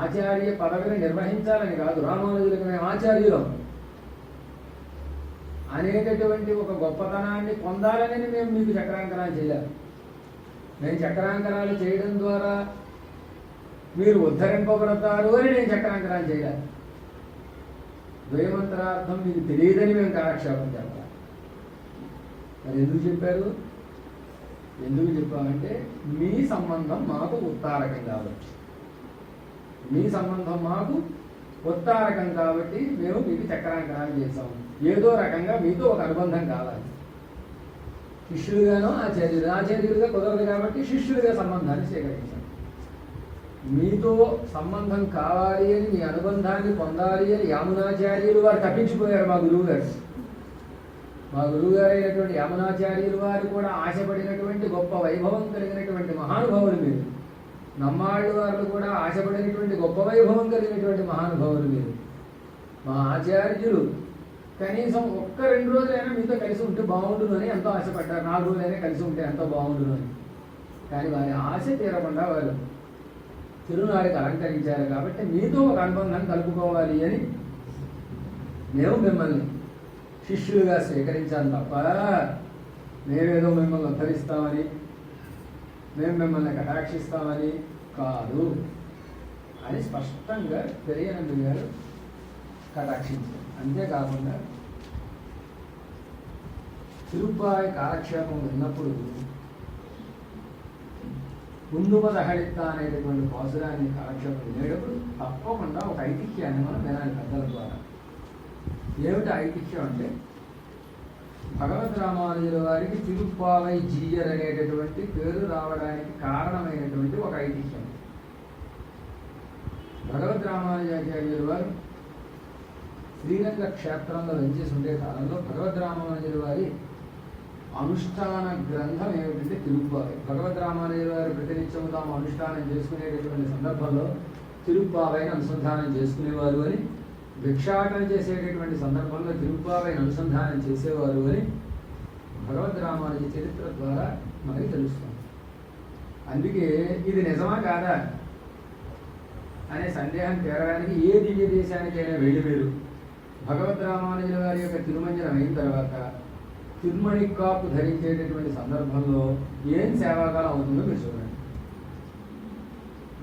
ఆచార్య పదవిని నిర్వహించాలని కాదు, రామానుజులకు మేము ఆచార్యులం అనేటటువంటి ఒక గొప్పతనాన్ని పొందాలని మేము మీకు చక్రాంకరాలు చేయాలి. నేను చక్రాంకరాలు చేయడం ద్వారా మీరు ఉద్ధరింపబడతారు అని నేను చక్రాంకరాలు చేయాలి. ద్వయమంత్రార్థం మీకు తెలియదని మేము కాలక్షేపం చెప్పాలి. మరి ఎందుకు చెప్పారు? ఎందుకు చెప్పామంటే మీ సంబంధం మాకు ఉత్తారకం కాబట్టి, మీ సంబంధం మాకు ఉత్తారకం కాబట్టి మేము మీకు చక్రాంకరాలు చేసాము. ఏదో రకంగా మీతో ఒక అనుబంధం కావాలి. శిష్యులుగానో ఆచార్యులుగా కుదరదు కాబట్టి శిష్యులుగా సంబంధాన్ని స్వీకరించాం. మీతో సంబంధం కావాలి అని, మీ అనుబంధాన్ని పొందాలి అని యామునాచార్యులు వారు తప్పించిపోయారు. మా గురువు గారు అయినటువంటి యామునాచార్యులు వారు కూడా ఆశపడినటువంటి గొప్ప వైభవం కలిగినటువంటి మహానుభావులు మీరు. నమ్మాళ్ళు వారు కూడా ఆశపడినటువంటి గొప్ప వైభవం కలిగినటువంటి మహానుభావులు మీరు. మా ఆచార్యులు కనీసం 1-2 రోజులైనా మీతో కలిసి ఉంటే బాగుండును అని ఎంతో ఆశపడ్డారు. 4 రోజులైనా కలిసి ఉంటే ఎంతో బాగుండును అని. కానీ వారి ఆశ తీరకుండా వారు తిరునాడికి అలంకరించారు కాబట్టి మీతో ఒక అనుబంధం కలుపుకోవాలి అని మేము మిమ్మల్ని శిష్యులుగా స్వీకరించాను తప్ప మేమేదో మిమ్మల్ని ఉద్ధరిస్తామని, మేము మిమ్మల్ని కటాక్షిస్తామని కాదు అని స్పష్టంగా పెరియనంబి గారు కటాక్షించారు. అంతేకాకుండా తిరుప్పాయి కాలక్షేపం విన్నప్పుడు ముందుమదహళిత్త అనేటటువంటి పాసురాన్ని కాలక్షేపం వినేటప్పుడు తప్పకుండా ఒక ఐతిహ్యాన్ని మనం వినాలి పెద్దల ద్వారా. ఏమిటి ఐతిహ్యం అంటే, భగవద్ రామానుజుల వారికి తిరుప్పావై జీయర్ అనేటటువంటి పేరు రావడానికి కారణమైనటువంటి ఒక ఐతిహ్యం. భగవద్ రామానుజాచార్యుల వారు శ్రీరంగ క్షేత్రంలో వెంచేసి ఉండే కాలంలో భగవద్ రామానుజుల వారి అనుష్ఠాన గ్రంథం ఏమిటంటే తిరుప్పావై. భగవద్ రామానుజుల వారు ప్రతినిత్యము తాము అనుష్ఠానం చేసుకునేటటువంటి సందర్భంలో తిరుప్పావైని అనుసంధానం చేసుకునేవారు అని, భిక్షాటన చేసేటటువంటి సందర్భంలో తిరుప్పావైని అనుసంధానం చేసేవారు అని భగవద్ రామానుజ చరిత్ర ద్వారా మనకి తెలుస్తుంది. అందుకే ఇది నిజమా కాదా అనే సందేహం తీరడానికి ఏ దివ్య దేశానికైనా వెళ్ళి మీరు భగవద్ రామానుజుల వారి యొక్క తిరుమంజనం అయిన తర్వాత తిరుమణి కాపు ధరించేటటువంటి సందర్భంలో ఏం సేవాకాలం అవుతుందో మీరు చూడండి.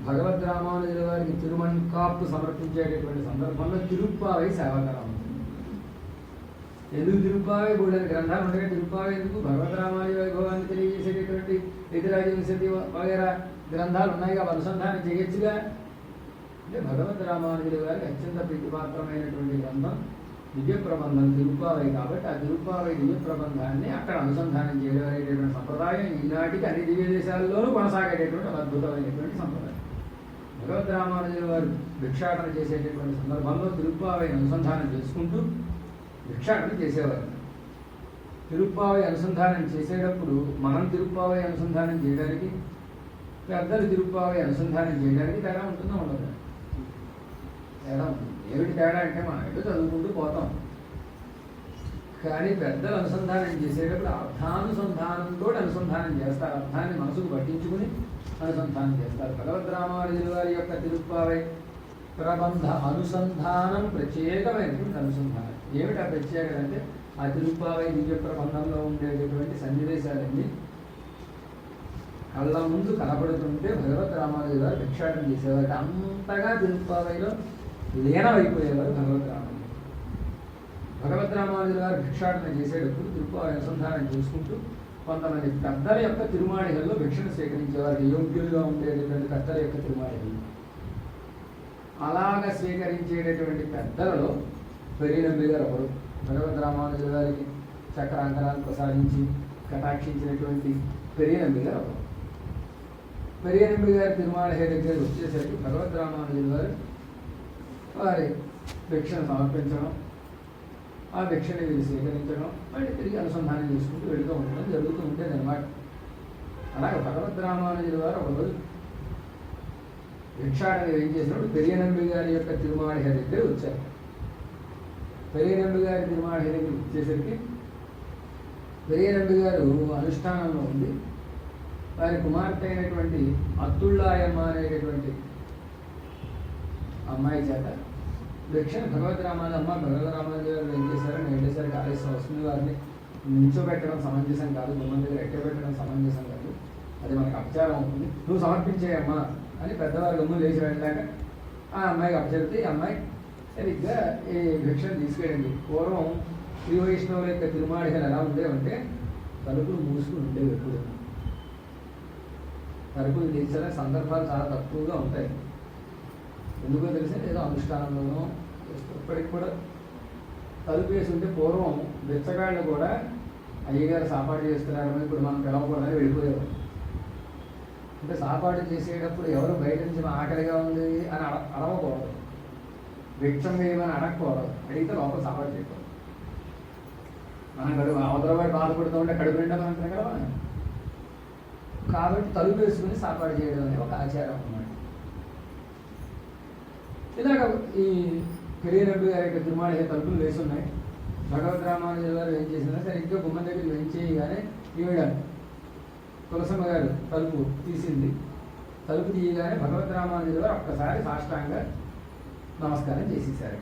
భగవద్ రామానుజుల వారికి తిరుమణి కాపు సమర్పించేటటువంటి సందర్భంలో తిరుప్పావై సేవాకాలం అవుతుంది. ఎందుకు తిరుప్పావై? బోల్డెన్ గ్రంథాలు ఉండగా తిరుప్పావై ఎందుకు? భగవద్ రామానుజ వైభవాన్ని తెలియజేసేటటువంటి ఎదిరాజ విశతి వగేరా గ్రంథాలు ఉన్నాయి, అవి అనుసంధానం చేయొచ్చుగా. అంటే భగవద్ రామానుజుల వారికి అత్యంత ప్రీతిపాత్రమైనటువంటి గ్రంథం దివ్య ప్రబంధం తిరుప్పావై కాబట్టి ఆ తిరుప్పావై దివ్య ప్రబంధాన్ని అక్కడ అనుసంధానం చేయడం అనేటటువంటి సంప్రదాయం ఈనాటికి అన్ని దివ్య దేశాల్లోనూ కొనసాగేటటువంటి అద్భుతమైనటువంటి సంప్రదాయం. భగవద్ రామానుజుల వారు భిక్షాటన చేసేటటువంటి సందర్భంలో తిరుప్పావై అనుసంధానం చేసుకుంటూ భిక్షాటన చేసేవారు. తిరుప్పావై అనుసంధానం చేసేటప్పుడు మనం తిరుప్పావై అనుసంధానం చేయడానికి, పెద్దలు తిరుప్పావై అనుసంధానం చేయడానికి తేడా ఉంటుందా ఉండదు? తేడా ఉంటుంది. ఏమిటి తేడా అంటే మనం ఎటు చదువుకుంటూ పోతాం, కానీ పెద్దలు అనుసంధానం చేసేటప్పుడు అర్థానుసంధానంతో అనుసంధానం చేస్తారు. అర్థాన్ని మనసుకు పట్టించుకుని అనుసంధానం చేస్తారు. భగవద్ రామానుజుల వారి యొక్క తిరుప్పావై ప్రబంధ అనుసంధానం ప్రత్యేకమైనటువంటి అనుసంధానం. ఏమిటి ఆ ప్రత్యేకత అంటే, ఆ తిరుప్పావై దివ్య ప్రబంధంలో ఉండేటటువంటి సన్నివేశాలన్నీ కళ్ళ ముందు కనపడుతుంటే భగవద్ రామానుజుల వారు భిక్షాటన చేసేవారు. అంతగా తిరుప్పావైలో లీనమైపోయేవారు భగవద్ రామానుజులు. భగవద్ రామానుజుల వారు భిక్షాటన చేసేటప్పుడు తిరుప్పావై అనుసంధానం చేసుకుంటూ కొంతమంది పెద్దల యొక్క తిరుమాళికల్లో భిక్షను స్వీకరించేవారు. యోగ్యులుగా ఉండేటటువంటి పెద్దల యొక్క తిరుమాళికలు అలాగ స్వీకరించేటటువంటి పెద్దలలో పెరియనంబి గారు ఒకరు. భగవద్ రామానుజుల వారికి చక్రాంకరాలు ప్రసాదించి కటాక్షించినటువంటి పెరియనంబి గారు ఒకరు. పెరియనంబి గారి తిరుమాళిక దగ్గర వచ్చేసరికి భగవద్ రామానుజుల వారు వారి భిక్షను సమర్పించడం, ఆ భిక్షని వీళ్ళు స్వీకరించడం, మళ్ళీ తిరిగి అనుసంధానం చేసుకుంటూ వెళుతూ ఉండడం జరుగుతూ ఉండేది అనమాట. అలాగే భగవద్ రామానుజుల వారు ఒకరోజు భిక్షాటన ఏం చేసినప్పుడు పెరియనంబి గారి యొక్క తిరుమాళిక దగ్గర వచ్చారు. పెరియనంబి గారి తిరుమాళిక దగ్గర వచ్చేసరికి పెరియనంబి గారు అనుష్ఠానంలో ఉంది. వారి కుమార్తె అయినటువంటి అత్తుళ్ళాయమ్మ అనేటటువంటి అమ్మాయి చేత భిక్షను భగవద్ రామానుజు గారు ఏం చేశారని వెళ్ళేసరికి ఆలస్యం వస్తుంది. వారిని నించోబెట్టడం సమంజసం కాదు, గుమ్మం దగ్గర ఎక్కబెట్టడం సమంజసం కాదు, అది మనకు అపచారం అవుతుంది, నువ్వు సమర్పించేయమ్మా అని పెద్దవారు గమ్ములు లేచి వెళ్ళాక ఆ అమ్మాయికి అపచరితే ఈ అమ్మాయి సరిగ్గా ఈ భిక్షను తీసుకెళ్ళింది. పూర్వం శ్రీ వైష్ణవుల యొక్క తిరుమాళికలు ఎలా ఉండేవంటే తలుపులు మూసుకుని ఉండేవి. ఎప్పుడు తలుపులు తీర్చిన సందర్భాలు చాలా తక్కువగా ఉంటాయి. ఎందుకో తెలిసి ఏదో అనుష్ఠానంలోనూ ఇప్పటికి కూడా తలుపు వేసి ఉంటే పూర్వం బిచ్చగాళ్ళు కూడా అయ్యగారు సాపాటు చేస్తున్నారని ఇప్పుడు మనం పిలవకూడదని వెళ్ళిపోయేవారు. అంటే సాపాటు చేసేటప్పుడు ఎవరు బయట నుంచి ఆకలిగా ఉంది అని అడగకూడదు, భిక్షం వేయమని అడగకూడదు, అడిగితే లోపల సాపాటు చేయకూడదు. మనం కడుపు అవతల వాడు బాధపడుతూ ఉంటే కడుపు నిండా మనం తినగలవా? కాబట్టి తలుపు వేసుకుని సాపాటు చేయడం అనేది ఒక ఆచారం అన్నమాట. ఇలాగ ఈ పెరియనంబి గారి యొక్క తిరుమాళిక తలుపులు వేసి ఉన్నాయి. భగవద్ రామానుజుల గారు ఏం చేసినా సరిగ్గా గుమ్మం దగ్గర వేయించేయగానే ఈవిడ తులసమ్మ గారు తలుపు తీసింది. తలుపు తీయగానే భగవద్ రామానుజుల గారు ఒక్కసారి సాష్టాంగా నమస్కారం చేసేసారు.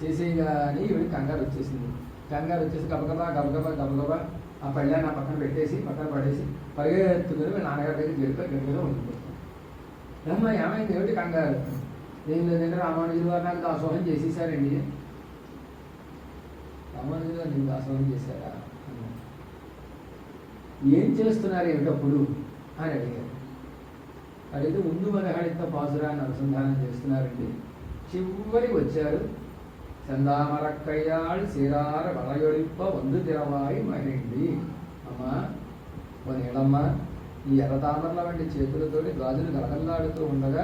చేసేయగానే ఈవిడ కంగారు వచ్చేసింది. కంగారు వచ్చేసి గబగబా ఆ పళ్ళాన్ని నా పక్కన పెట్టేసి పక్కన పడేసి పరిగెత్తుకుని మీ నాన్నగారి దగ్గర గడిలో ఉండిపోతాం. ఏమ్మా ఏమైంది, ఏమిటి కంగారు? ఏం లేదంటే రామానుజుల వారు నాకు దాసోహం చేసేసారండి. రామానుజుల గారు నీకు దాసోహం చేశారా? ఏం చేస్తున్నారు ఏమిటప్పుడు అని అడిగారు. అడిగితే ముందు మదహళిత పాసురాన్ని అనుసంధానం చేస్తున్నారండి. చివరికి వచ్చారు. చందామరక్కయ్యాళ్ సీరార వలయొడిప్ప వందు తిరవాయి మహిండి. అమ్మా ఓ నీడమ్మా, ఈ ఎర్రతామరల వంటి చేతులతోటి గాజులు గలగల్లాడుతూ ఉండగా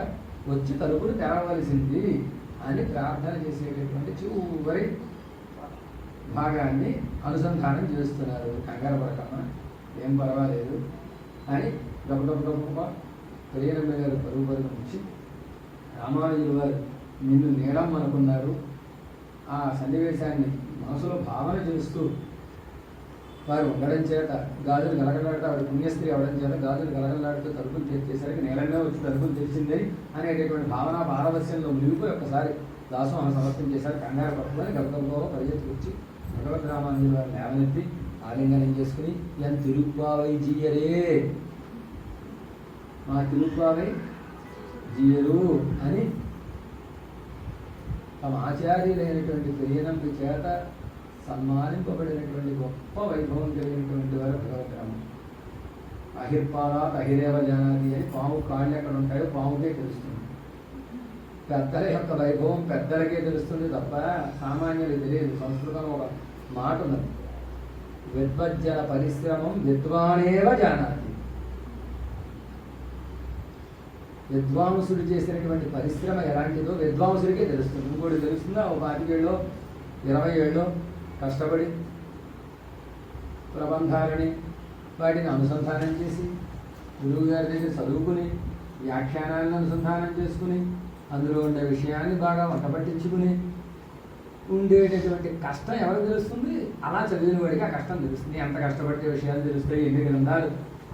వచ్చి తలుపులు తెరవలసింది అని ప్రార్థన చేసేటటువంటి చివరి భాగాన్ని అనుసంధానం చేస్తున్నారు. కంగారు పడకమ్మా, ఏం పర్వాలేదు అని గబగబ పెరియనంబి గారు పరుగు నుంచి రామానుజుల వారు నిన్ను నీడం అనుకున్నారు. ఆ సన్నివేశాన్ని మనసులో భావన చేస్తూ వారు ఉండడం చేత గాజులు గలగలాడుతూ ఆవిడ పుణ్యస్త్రీ అవడం చేత గాజులు గలగలాడుతూ తలుపులు తెరిచేసరికి నేలనే వచ్చి తలుపులు తెరిచిందని అనేటటువంటి భావన పారవస్యంలో మునిగిపోయి ఒక్కసారి దాసోహం సమర్పించేశారు. కంగారు పట్టుకొని గబగబా పరిగెత్తుకు వచ్చి భగవద్ రామానుజుల వారు లేవనెత్తి ఆలింగనం చేసుకుని ఎన్ తిరుప్పావై జీయరే, మా తిరుప్పావై జీయరు అని తమ ఆచార్యులైనటువంటి పెరియనంబి చేత సన్మానింపబడినటువంటి గొప్ప వైభవం కలిగినటువంటి వారు భగవద్రామం. అహిర్పాలాత్ అహిరేవ జానాది అని పాము కాళ్ళు ఎక్కడ ఉంటాయో పాముకే తెలుస్తుంది. పెద్దల యొక్క వైభవం పెద్దలకే తెలుస్తుంది తప్ప సామాన్యులు తెలియదు. సంస్కృతంలో ఒక మాట ఉన్నది, విద్వజ్జన పరిశ్రమం విద్వానేవ జానాతి. విద్వాంసుడు చేసినటువంటి పరిశ్రమ ఎలాంటిదో విద్వాంసుడికే తెలుస్తుంది. ఇంకోటి తెలుస్తుందా? ఒక 25 ఏళ్ళో 20 ఏళ్ళో కష్టపడి ప్రబంధాలని వాటిని అనుసంధానం చేసి గురువు గారి దగ్గర చదువుకుని వ్యాఖ్యానాలను అనుసంధానం చేసుకుని అందులో ఉండే విషయాన్ని బాగా వంటపట్టించుకుని ఉండేటటువంటి కష్టం ఎవరికి తెలుస్తుంది? అలా చదివిన వాడికి ఆ కష్టం తెలుస్తుంది. ఎంత కష్టపడితే విషయాలు తెలుస్తాయి, ఎన్ని గ్రంథాలు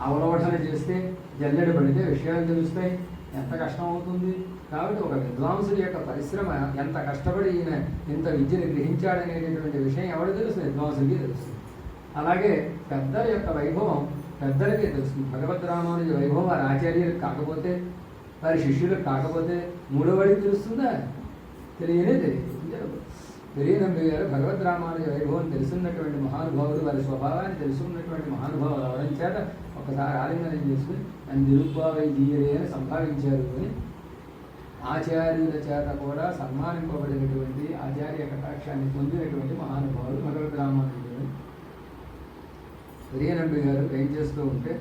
అవరోధన చేస్తే జల్లెడ పడితే విషయాలు తెలుస్తాయి, ఎంత కష్టం అవుతుంది. కాబట్టి ఒక విద్వాంసుడి యొక్క పరిశ్రమ ఎంత కష్టపడి ఈయన ఇంత విద్యను గ్రహించాడనేటటువంటి విషయం ఎవరికి తెలుస్తుంది? విద్వాంసుడికి తెలుస్తుంది. అలాగే పెద్దల యొక్క వైభవం పెద్దలకే తెలుస్తుంది. భగవద్ రామానుజ వైభవం వారి ఆచార్యులకు కాకపోతే, వారి శిష్యులకు కాకపోతే మూడో వాడికి తెలుస్తుందా? తెలియనే తెలియదు. తెలియనంబి గారు భగవద్ రామానుజ వైభవం తెలుసున్నటువంటి మహానుభావులు, వారి స్వభావాన్ని తెలుసుకున్నటువంటి మహానుభావులు అవడం చేత ఒకసారి ఆలింగనం చేసుకుని అని నిరుపావై జీయరే అని సంభావించారు అని ఆచార్యుల చేత కూడా సన్మానింపబడినటువంటి ఆచార్య కటాక్షాన్ని పొందినటువంటి మహానుభావులు భగవద్ రామానుజులు. తెలియనంబి గారు ఏం చేస్తూ ఉంటే,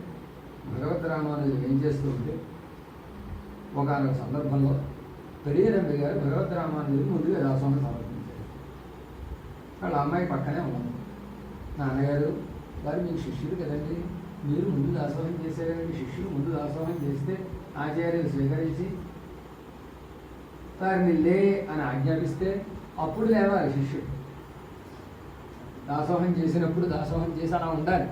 భగవద్ రామానుజులు ఏం చేస్తూ ఉంటే ఒకనొక సందర్భంలో తెలియనంబి గారు భగవద్ రామానుజులు ముందుగా దాసోహం సమర్పించారు. వాళ్ళ అమ్మాయి పక్కనే ఉన్నాను. నాన్నగారు వారు మీకు శిష్యుడు కదండి, మీరు ముందు దాసోహం చేసేవాడి శిష్యుడు ముందు దాసోహం చేస్తే ఆచార్యులు స్వీకరించి వారిని లే అని ఆజ్ఞాపిస్తే అప్పుడు లేవాలి శిష్యుడు. దాసోహం చేసినప్పుడు దాసోహం చేసి అలా ఉండాలి,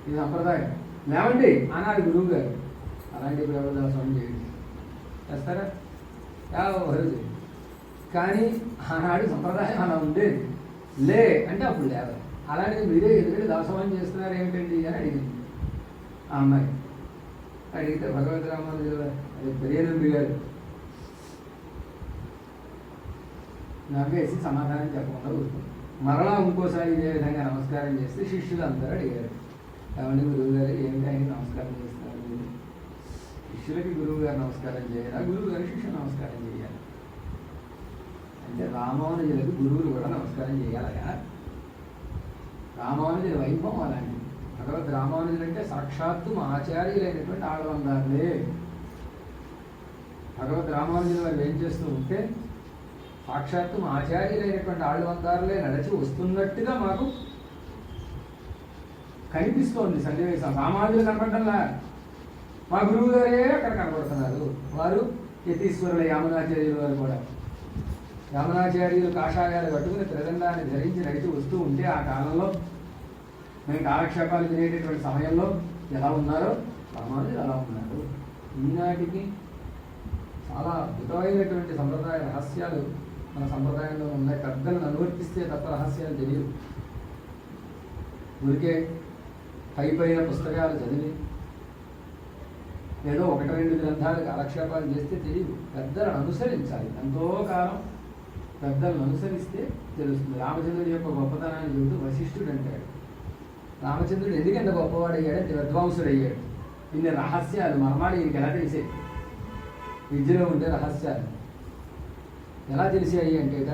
ఇది సంప్రదాయం. లేవండి అన్నాడు గురువు గారు. అలాంటి ఇప్పుడు ఎవరు దాసోహం చేయండి చేస్తారా? ఎవరు కానీ ఆనాడు సంప్రదాయం అలా ఉండేది. లే అంటే అప్పుడు లేవాలి. అలాంటిది మీరే ఎదురు దాసోహం చేస్తున్నారు ఏమిటండి అని అడిగింది ఆ అమ్మాయి. అడిగితే భగవద్ రామానుజులు అది పెరియనంబి గారు నవ్వేసి సమాధానం చెప్పకుండా ఊరుకుంది. మరలా ఇంకోసారి ఇదే విధంగా నమస్కారం చేస్తే శిష్యులు అందరూ అడిగారు, ఏమండి గురువు గారు ఏమిటి ఆయన నమస్కారం చేస్తారు? శిష్యులకి గురువు గారు నమస్కారం చేయాలా, గురువు గారు శిష్యులు నమస్కారం చేయాలి? అంటే రామానుజులకు గురువులు కూడా నమస్కారం చేయాలయా? రామానుజుల వైభవం అలాంటిది. భగవద్ రామానుజులు అంటే సాక్షాత్తు మా ఆచార్యులైనటువంటి ఆడవందారులే. భగవద్ రామానుజులు వారు ఏం చేస్తూ ఉంటే సాక్షాత్తు మా ఆచార్యులైనటువంటి ఆళ్ళవందారులే నడిచి వస్తున్నట్టుగా మాకు కనిపిస్తోంది సన్నివేశం. రామానుజులు కనపడటంలా, మా గురువు గారే అక్కడ కనపడుతున్నారు. వారు యతీశ్వరుల యామునాచార్యులు వారు కూడా. యామునాచార్యులు కాషాయాలు కట్టుకుని త్రిదండాన్ని ధరించి నడిచి వస్తూ ఉంటే ఆ కాలంలో మేము కాలక్షేపాలు తినేటటువంటి సమయంలో ఎలా ఉన్నారో రామానుజులు అలా ఉన్నారు. ఈనాటికి చాలా అద్భుతమైనటువంటి సంప్రదాయ రహస్యాలు మన సంప్రదాయంలో ఉన్నాయి. పెద్దలను అనువర్తిస్తే తప్ప రహస్యాలు తెలియదు. ఊరికే పైన పుస్తకాలు చదివి ఏదో 1-2 గ్రంథాలు కాలక్షేపాలు చేస్తే తెలియదు. పెద్దలను అనుసరించాలి. ఎంతో కాలం పెద్దలను అనుసరిస్తే తెలుస్తుంది. రామచంద్రుడి యొక్క గొప్పతనాన్ని చెబుతూ వశిష్ఠుడు అంటాడు, రామచంద్రుడు ఎందుకంత గొప్పవాడు అయ్యాడంటే విద్వాంసుడు అయ్యాడు. ఇన్ని రహస్యాలు మర్మాలు ఈయనకి ఎలా తెలిసాయి? విద్యలో ఉండే రహస్యాలు ఎలా తెలిసాయి అంటేట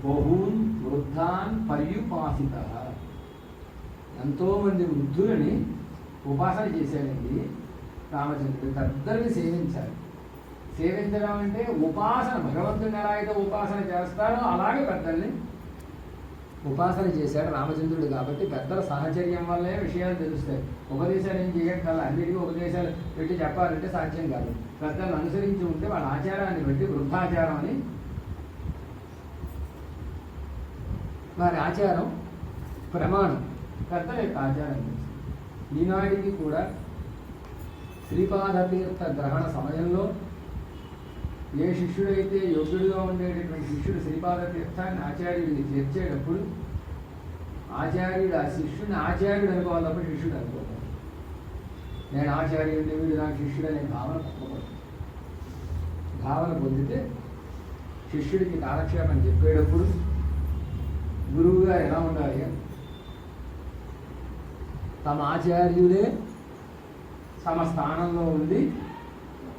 బహూన్ వృద్ధాన్ పర్యుపాసిత, ఎంతోమంది వృద్ధులని ఉపాసన చేశాడండి రామచంద్రుడు. పెద్దల్ని సేవించాలి. సేవించడం అంటే ఉపాసన, భగవంతుని ఎలా అయితే ఉపాసన చేస్తారో అలాగే పెద్దల్ని ఉపాసన చేశాడు రామచంద్రుడు. కాబట్టి పెద్దల సాహచర్యం వల్లే విషయాలు తెలుస్తాయి. ఉపదేశాలు ఏం చేయగల, అన్నిటికీ ఉపదేశాలు పెట్టి చెప్పాలంటే సాధ్యం కాదు. పెద్దలను అనుసరించి ఉంటే వాళ్ళ ఆచారాన్ని బట్టి వృద్ధాచారం అని వారి ఆచారం ప్రమాణం, పెద్దల యొక్క ఆచారం. ఈనాటికి కూడా శ్రీపాదతీర్థ గ్రహణ సమయంలో ఏ శిష్యుడైతే యోగ్యుడిగా ఉండేటటువంటి శిష్యుడు శ్రీపాదతీర్థాన్ని ఆచార్యుడికి చేర్చేటప్పుడు ఆచార్యుడు ఆ శిష్యుడిని ఆచార్యుడు అనుకోవాలి తప్ప శిష్యుడు అనుకోవాలి. నేను ఆచార్యుడిని, వీడు నాకు శిష్యుడు అనే భావన పొందకూడదు. భావన పొందితే శిష్యుడికి కాలక్షేపం చెప్పేటప్పుడు గురువుగా ఎలా ఉండాలి? తమ ఆచార్యులే తమ స్థానంలో ఉండి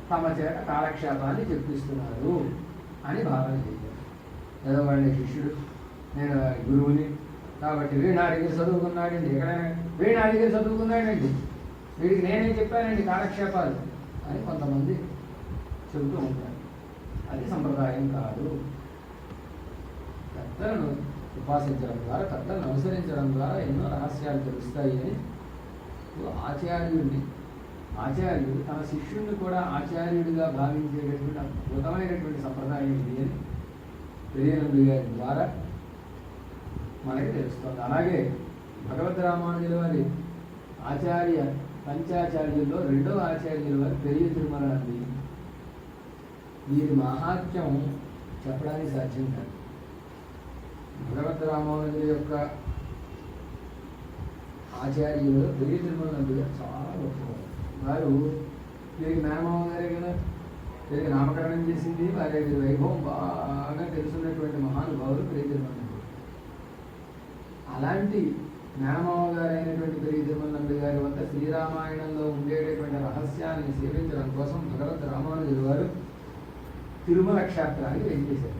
తమ చేత కాలక్షేపాన్ని చెప్పిస్తున్నారు అని భావన చేయాలి. ఏదో వాడి శిష్యుడు, నేను గురువుని కాబట్టి వీణా దగ్గర చదువుకున్నాడండి, ఎక్కడైనా వీణా దగ్గర చదువుకున్నాడండి వీడికి నేనేం చెప్పానండి కాలక్షేపాలు అని కొంతమంది చెబుతూ ఉంటారు. అది సంప్రదాయం కాదు. పెద్దలను ఉపాసించడం ద్వారా, పెద్దలను అనుసరించడం ద్వారా ఎన్నో రహస్యాలు తెలుస్తాయి అని ఆచార్యుడు తన శిష్యుడిని కూడా ఆచార్యుడిగా భావించేటటువంటి అద్భుతమైనటువంటి సంప్రదాయం ఇది అని పెరియనందు గారి ద్వారా మనకి తెలుస్తుంది. అలాగే భగవద్ రామానుజుల వారి ఆచార్య పంచాచార్యుల్లో రెండవ ఆచార్యుల వారి పెరియ తిరుమలానంది. వీరి మహాత్మ్యం చెప్పడానికి సాధ్యం కాదు. భగవద్ రామానుజుల యొక్క ఆచార్యులు పెరియ తిరుమలానంది గారు చాలా గొప్పవారు. వారు వీరికి మేనమామ గారే కదా వీరికి నామకరణం చేసింది. వారి వైభవం బాగా తెలుసున్నటువంటి మహానుభావులు పెరియ తిరుమలానంది. అలాంటి మేనమామ గారు అయినటువంటి పెరియ తిరుమలానంద గారి వద్ద శ్రీరామాయణంలో ఉండేటటువంటి రహస్యాన్ని సేవించడం కోసం భగవద్ రామానుజులు వారు తిరుమల క్షేత్రానికి వెంచేశారు.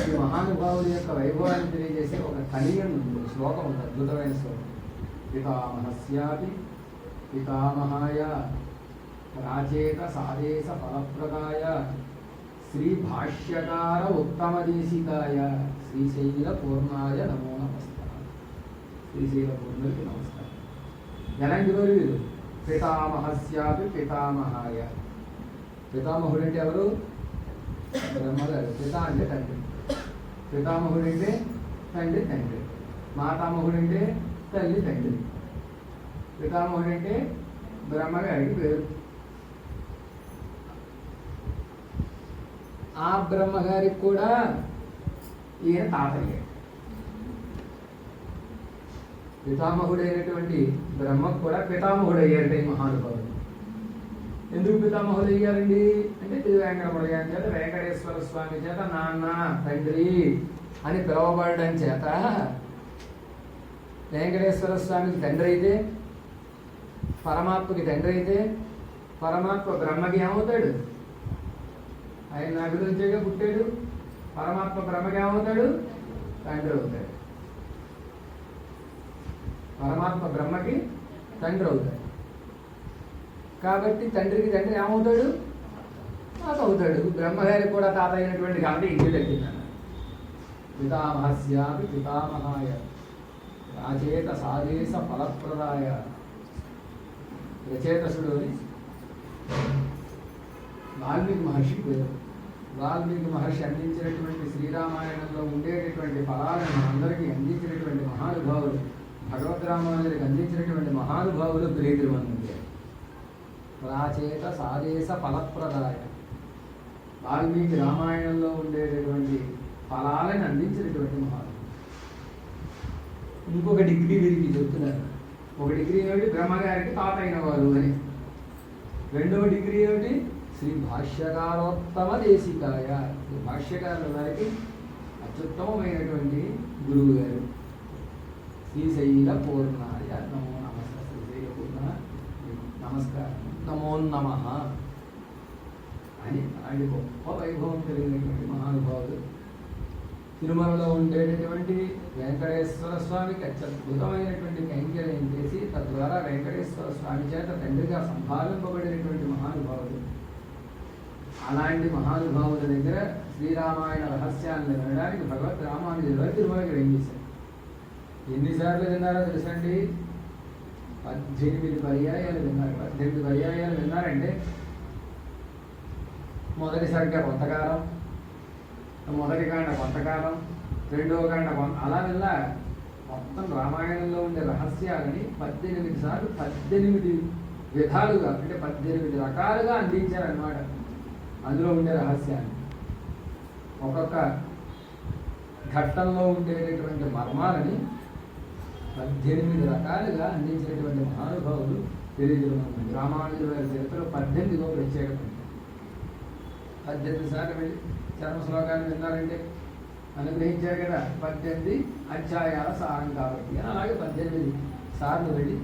ఈ మహానుభావుల యొక్క వైభవాన్ని తెలియజేసే ఒక కళీయం ఉంది, శ్లోకం ఉంది, అద్భుతమైన శ్లోకం. పితామహస్యాపి పితామహాయ రాచేత సాదేశ ఫలప్రదాయ శ్రీ భాష్యకార ఉత్తమదేశికాయ శ్రీశైల పూర్ణాయ నమో నమస్కారం. శ్రీశైల పూర్ణుడికి నమస్కారం. ఎలాంటి వారు వీరు? పితామహస్యాపి పితామహాయ. పితామహుడు అంటే ఎవరు? బ్రహ్మగారు. పిత అంటే తండ్రి, పితామహుడు అంటే తండ్రి, మాతామహుడు అంటే తల్లి తండ్రి. పితామహుడు అంటే బ్రహ్మగారికి పేరు. ఆ బ్రహ్మగారికి కూడా ఈయన తాతయ్య. పితామహుడైనటువంటి బ్రహ్మకు కూడా పితామహుడు అయ్యారంటే ఈ మహానుభావుడు. ఎందుకు పితామహుడు అయ్యారండి అంటే తిరువేంకటముడి గారి చేత, వెంకటేశ్వర స్వామి చేత నాన్న తండ్రి అని పిలువబడడం చేత వెంకటేశ్వర స్వామికి తండ్రి అయితే, పరమాత్మకి తండ్రి అయితే, పరమాత్మ బ్రహ్మకి ఏమవుతాడు? ఆయన నాకు నుంచేగా పుట్టాడు. పరమాత్మ బ్రహ్మకి ఏమవుతాడు? తండ్రి అవుతాడు. పరమాత్మ బ్రహ్మకి తండ్రి అవుతాడు. కాబట్టి తండ్రికి తండ్రి ఏమవుతాడు? తాత అవుతాడు. బ్రహ్మగారికి కూడా తాత అయినటువంటి కాబట్టి ఇంటి తగ్గిందన్న. పితామహస్యాపి పితామహాయ రాచేత సాదేశ ఫలప్రదాయ. రచేతసుడు అని వాల్మీకి మహర్షి పేరు. వాల్మీకి మహర్షి అందించినటువంటి శ్రీరామాయణంలో ఉండేటటువంటి ఫలాలను అందరికీ అందించినటువంటి మహానుభావులు, భగవద్ రామానుజులకు అందించినటువంటి మహానుభావులు పెరియ తిరుమలానంద. రాచేత సాదేశ ఫలప్రదాయ. వాల్మీకి రామాయణంలో ఉండేటటువంటి ఫలాలను అందించినటువంటి మహానుభావులు. ఇంకొక డిగ్రీ వీరికి చెప్తున్నారు. ఒక డిగ్రీ ఏమిటి? బ్రహ్మగారికి తాత అయిన వారు అని. రెండవ డిగ్రీ ఏమిటి? శ్రీ భాష్యకారోత్తమ దేశికాయ. శ్రీ భాష్యకారుల వారికి అత్యుత్తమమైనటువంటి గురువు గారు. శ్రీశైల పూర్ణాయ నమో నమస్కారం. శ్రీశైల పూర్ణ నమస్కారం, నమో నమః అని ఆయన గొప్ప వైభవం కలిగినటువంటి మహానుభావులు. తిరుమలలో ఉండేటటువంటి వెంకటేశ్వర స్వామికి అత్యద్భుతమైనటువంటి కైంకర్యం చేసి తద్వారా వెంకటేశ్వర స్వామి చేత తండ్రిగా సంభావింపబడినటువంటి మహానుభావులు. అలాంటి మహానుభావుల దగ్గర శ్రీరామాయణ రహస్యాన్ని వినడానికి భగవద్ రామానుజుల వారు తిరుమలకి వెంచేశారు. ఎన్నిసార్లు విన్నారో తెలుసండి? 18 పర్యాయాలు విన్నారు. 18 పర్యాయాలు విన్నారంటే మొదటిసారిగా కొంతకాలం, మొదటి కాండ కొంతకాలం, రెండవ కాండ అలా వెళ్ళా మొత్తం రామాయణంలో ఉండే రహస్యాలని 18 సార్లు 18 విధాలుగా అంటే 18 రకాలుగా అందించారన్నమాట. అందులో ఉండే రహస్యాన్ని ఒక్కొక్క ఘట్టంలో ఉండేటటువంటి మర్మాలని 18 రకాలుగా అందించినటువంటి మహానుభావులు తెలియజేయడం. రామానుజుల వారి చరిత్రలో 18 ప్రత్యేకత. 18 సార్లు వెళ్ళి చర్మ శ్లోకాన్ని విన్నారంటే అనుగ్రహించారు కదా, 18 అధ్యాయాల సారం కాబట్టి అని. అలాగే 18 సార్లు వెళ్ళి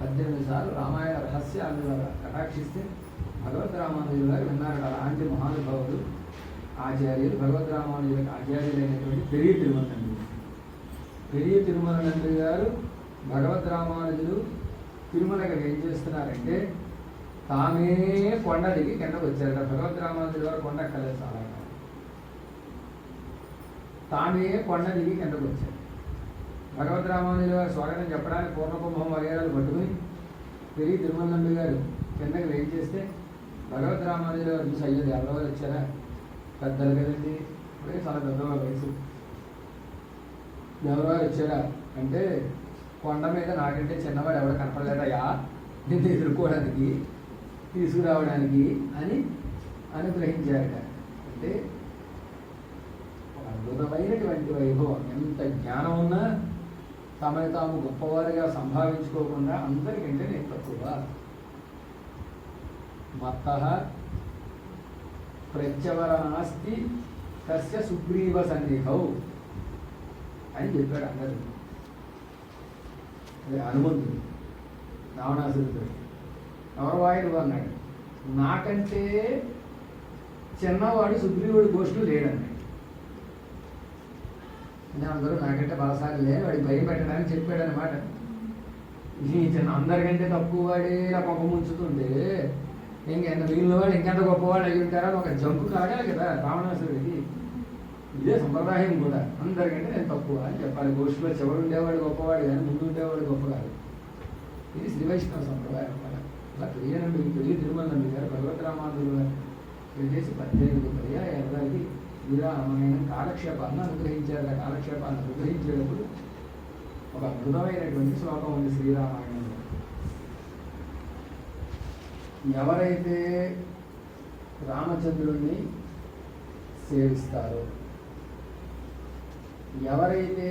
18 సార్లు రామాయణ రహస్యాలు కటాక్షిస్తే భగవద్ రామానుజుల గారు విన్నారు. అలాంటి మహానుభావులు ఆచార్యులు భగవద్ రామానుజులకు ఆచార్యులైనటువంటి పెరియ తిరుమలానంద. పెరియ తిరుమలానంద గారు భగవద్ రామానుజులు తిరుమలకి ఏం చేస్తున్నారంటే తామే కొండ దిగి కిందకు వచ్చారట. భగవద్ రామానుజుల వారు కొండ ఎక్కలేదు చాలా. తామే కొండ దిగి కిందకు వచ్చారు. భగవద్ రామానుజుల వారు స్వాగతం చెప్పడానికి పూర్ణకుంభం వగేరాలు పట్టుకుని తిరిగి తిరుమల నంబి గారు కిందకి వెయిట్ చేస్తే భగవద్ రామానుజుల వారు చూసి అయ్యో ఎవరెవరు వచ్చారా, పెద్దలు కదండి, ఇప్పుడే చాలా పెద్దవాళ్ళ వయసు, ఎవరెవరు వచ్చారా అంటే కొండ మీద నాకంటే చిన్నవాడు ఎవరు కనపడలేదయ్యా నిన్ను ఎదుర్కోవడానికి తీసుకురావడానికి అని అనుగ్రహించారట. అంటే అద్భుతమైనటువంటి వైభవం. ఎంత జ్ఞానం ఉన్నా తమని తాము గొప్పవారిగా సంభావించుకోకుండా అందరికంటే నేను తక్కువ. మత్త ప్రత్యవర నాస్తి కస్య సుగ్రీవ సన్నిధౌ అని చెప్పాడు అందరూ. అదే హనుమంతుడు రావణాసురుడు ఎవరవాయుడు అన్నాడు, నాకంటే చిన్నవాడు సుగ్రీవుడి గోష్ఠులు లేడన్నాడు. అందరూ నాకంటే బలసారి లేదు, వాడికి భయం పెట్టడానికి చెప్పాడు అనమాట. ఈ చిన్న అందరికంటే తక్కువ వాడే ఇలా పొగ ముంచుతుంటే ఇంకెంత మిగిలిన వాడు ఇంకెంత గొప్పవాడు అయ్యి ఉంటారని ఒక జంపు కాగాలి కదా రావణాసురుడికి. ఇదే సంప్రదాయం కూడా, అందరికంటే నేను తక్కువ అని చెప్పాలి. గోష్ఠిలో చివరు ఉండేవాడు గొప్పవాడు కానీ ముందు ఉండేవాడు గొప్ప కాదు. ఇది శ్రీ వైష్ణవ సంప్రదాయం అన్నమాట. అలా పెరిగి తిరుమల నంబి గారు భగవద్ రామానుజులు గారు చేసి 18 పర్యాయాలకి శ్రీరామాయణం కాలక్షేపాన్ని అనుగ్రహించారు. కాలక్షేపాన్ని అనుగ్రహించేటప్పుడు ఒక అద్భుతమైనటువంటి శ్లోకం ఉంది శ్రీరామాయణంలో. ఎవరైతే రామచంద్రుడిని సేవిస్తారో, ఎవరైతే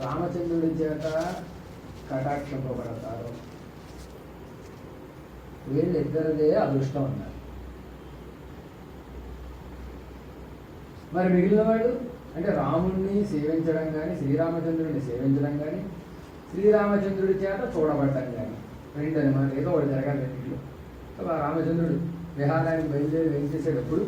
రామచంద్రుడి చేత కటాక్షింపబడతారో వీళ్ళిద్దరిదే అదృష్టం అన్నారు. మరి మిగిలిన వాడు అంటే రాముణ్ణి సేవించడం కానీ శ్రీరామచంద్రుడిని సేవించడం కానీ శ్రీరామచంద్రుడి చేత చూడబడటం కానీ రెండని మనకి ఏదో ఒకటి జరగాలి రెండింటిలో. రామచంద్రుడు విహారానికి బయలుదేరి వేయించేసేటప్పుడు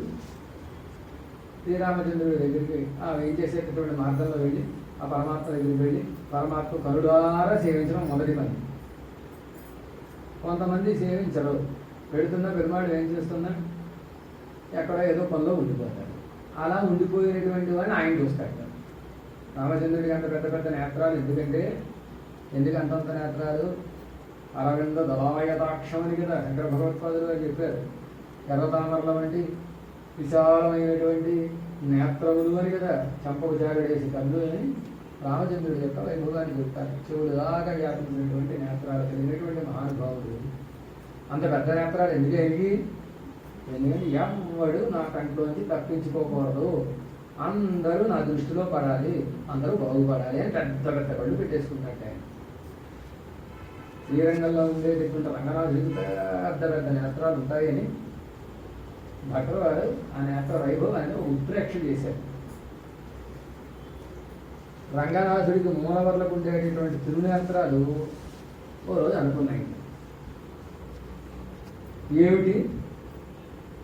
శ్రీరామచంద్రుడి దగ్గరికి ఆ వేయించేసేటటువంటి మార్గంలో వెళ్ళి ఆ పరమాత్మ దగ్గరికి వెళ్ళి పరమాత్మ కరుడారా సేవించడం మొదటి పని. కొంతమంది సేవించరు, పెడుతున్నా పెరుమాడు ఏం చేస్తున్నా ఎక్కడో ఏదో పనిలో ఉండిపోతారు. అలా ఉండిపోయినటువంటి వాడిని ఆయన చూస్తాడు. రామచంద్రుడికి అంత పెద్ద పెద్ద నేత్రాలు ఎందుకు అంతంత నేత్రాలు? అరవింద దళాయతాక్షం అని కదా శంకర భగవత్పాదులు గారు చెప్పారు. ఎర్రతామరల వంటి విశాలమైనటువంటి నేత్రములు అని కదా, చంపకు జాగడేసి కళ్ళు అని రామచంద్రుడి యొక్క వైభవాన్ని చెప్తారు. చెవులు దాకా వ్యాపించినటువంటి నేత్రాలు కలిగినటువంటి మహానుభావుడు. అంత పెద్ద నేత్రాలు ఎందుకంటే ఎవడు నా కంట్లోంచి తప్పించుకోకూడదు, అందరూ నా దృష్టిలో పడాలి, అందరూ బాగుపడాలి అని పెద్ద పెద్ద కళ్ళు పెట్టేసుకుంటాడు ఆయన. శ్రీరంగంలో ఉండేటటువంటి రంగనాథుడికి పెద్ద పెద్ద నేత్రాలు ఉంటాయని భట్టర్ వారు ఆ నేత్ర వైభవాన్ని ఉత్ప్రేక్ష చేశారు. రంగనాథుడికి మూలవర్లకు ఉండేటటువంటి తిరునేత్రాలు ఓ రోజు అనుకున్నాయి. ఏమిటి,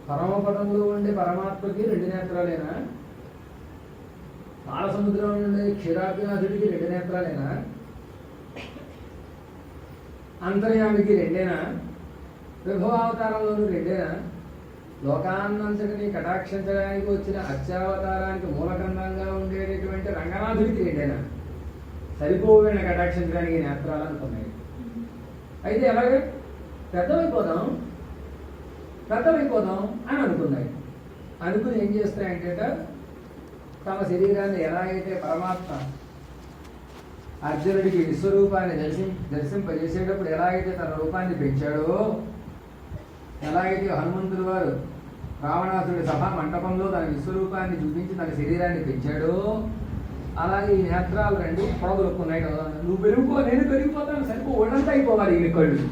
పరమపదంలో ఉండే పరమాత్మకి 2 నేత్రాలేనా? పాలసముద్రంలో ఉండే క్షీరాభినాథుడికి 2 నేత్రాలేనా? అంతర్యామికి 2ఏనా? విభవావతారంలోనూ 2ఏనా? లోకాన్నంతటిని కటాక్షించడానికి వచ్చిన అత్యావతారానికి మూలకందంగా ఉండేటటువంటి రంగనాథుడికి 2ఏనా? సరిపోయిన కటాక్షించడానికి నేత్రాలు అనుకున్నాయి. అయితే ఎలాగే పెద్దమైపోదాం అని అనుకున్నాయి. అనుకుని ఏం చేస్తాయంటే తమ శరీరాన్ని ఎలా అయితే పరమాత్మ అర్జునుడికి విశ్వరూపాన్ని దర్శింపజేసేటప్పుడు ఎలా అయితే తన రూపాన్ని పెంచాడో, ఎలాగైతే హనుమంతుడు వారు రావణాసుడి సభా మంటపంలో తన విశ్వరూపాన్ని చూపించి తన శరీరాన్ని పెంచాడో, అలాగే ఈ నేత్రాలు 2 పొడవులుక్కున్నాయి కదా. నువ్వు పెరిగిపో, నేను పెరిగిపోతాను, సరిపో ఒళ్ళంతా అయిపోవాలి ఈ కళ్ళు.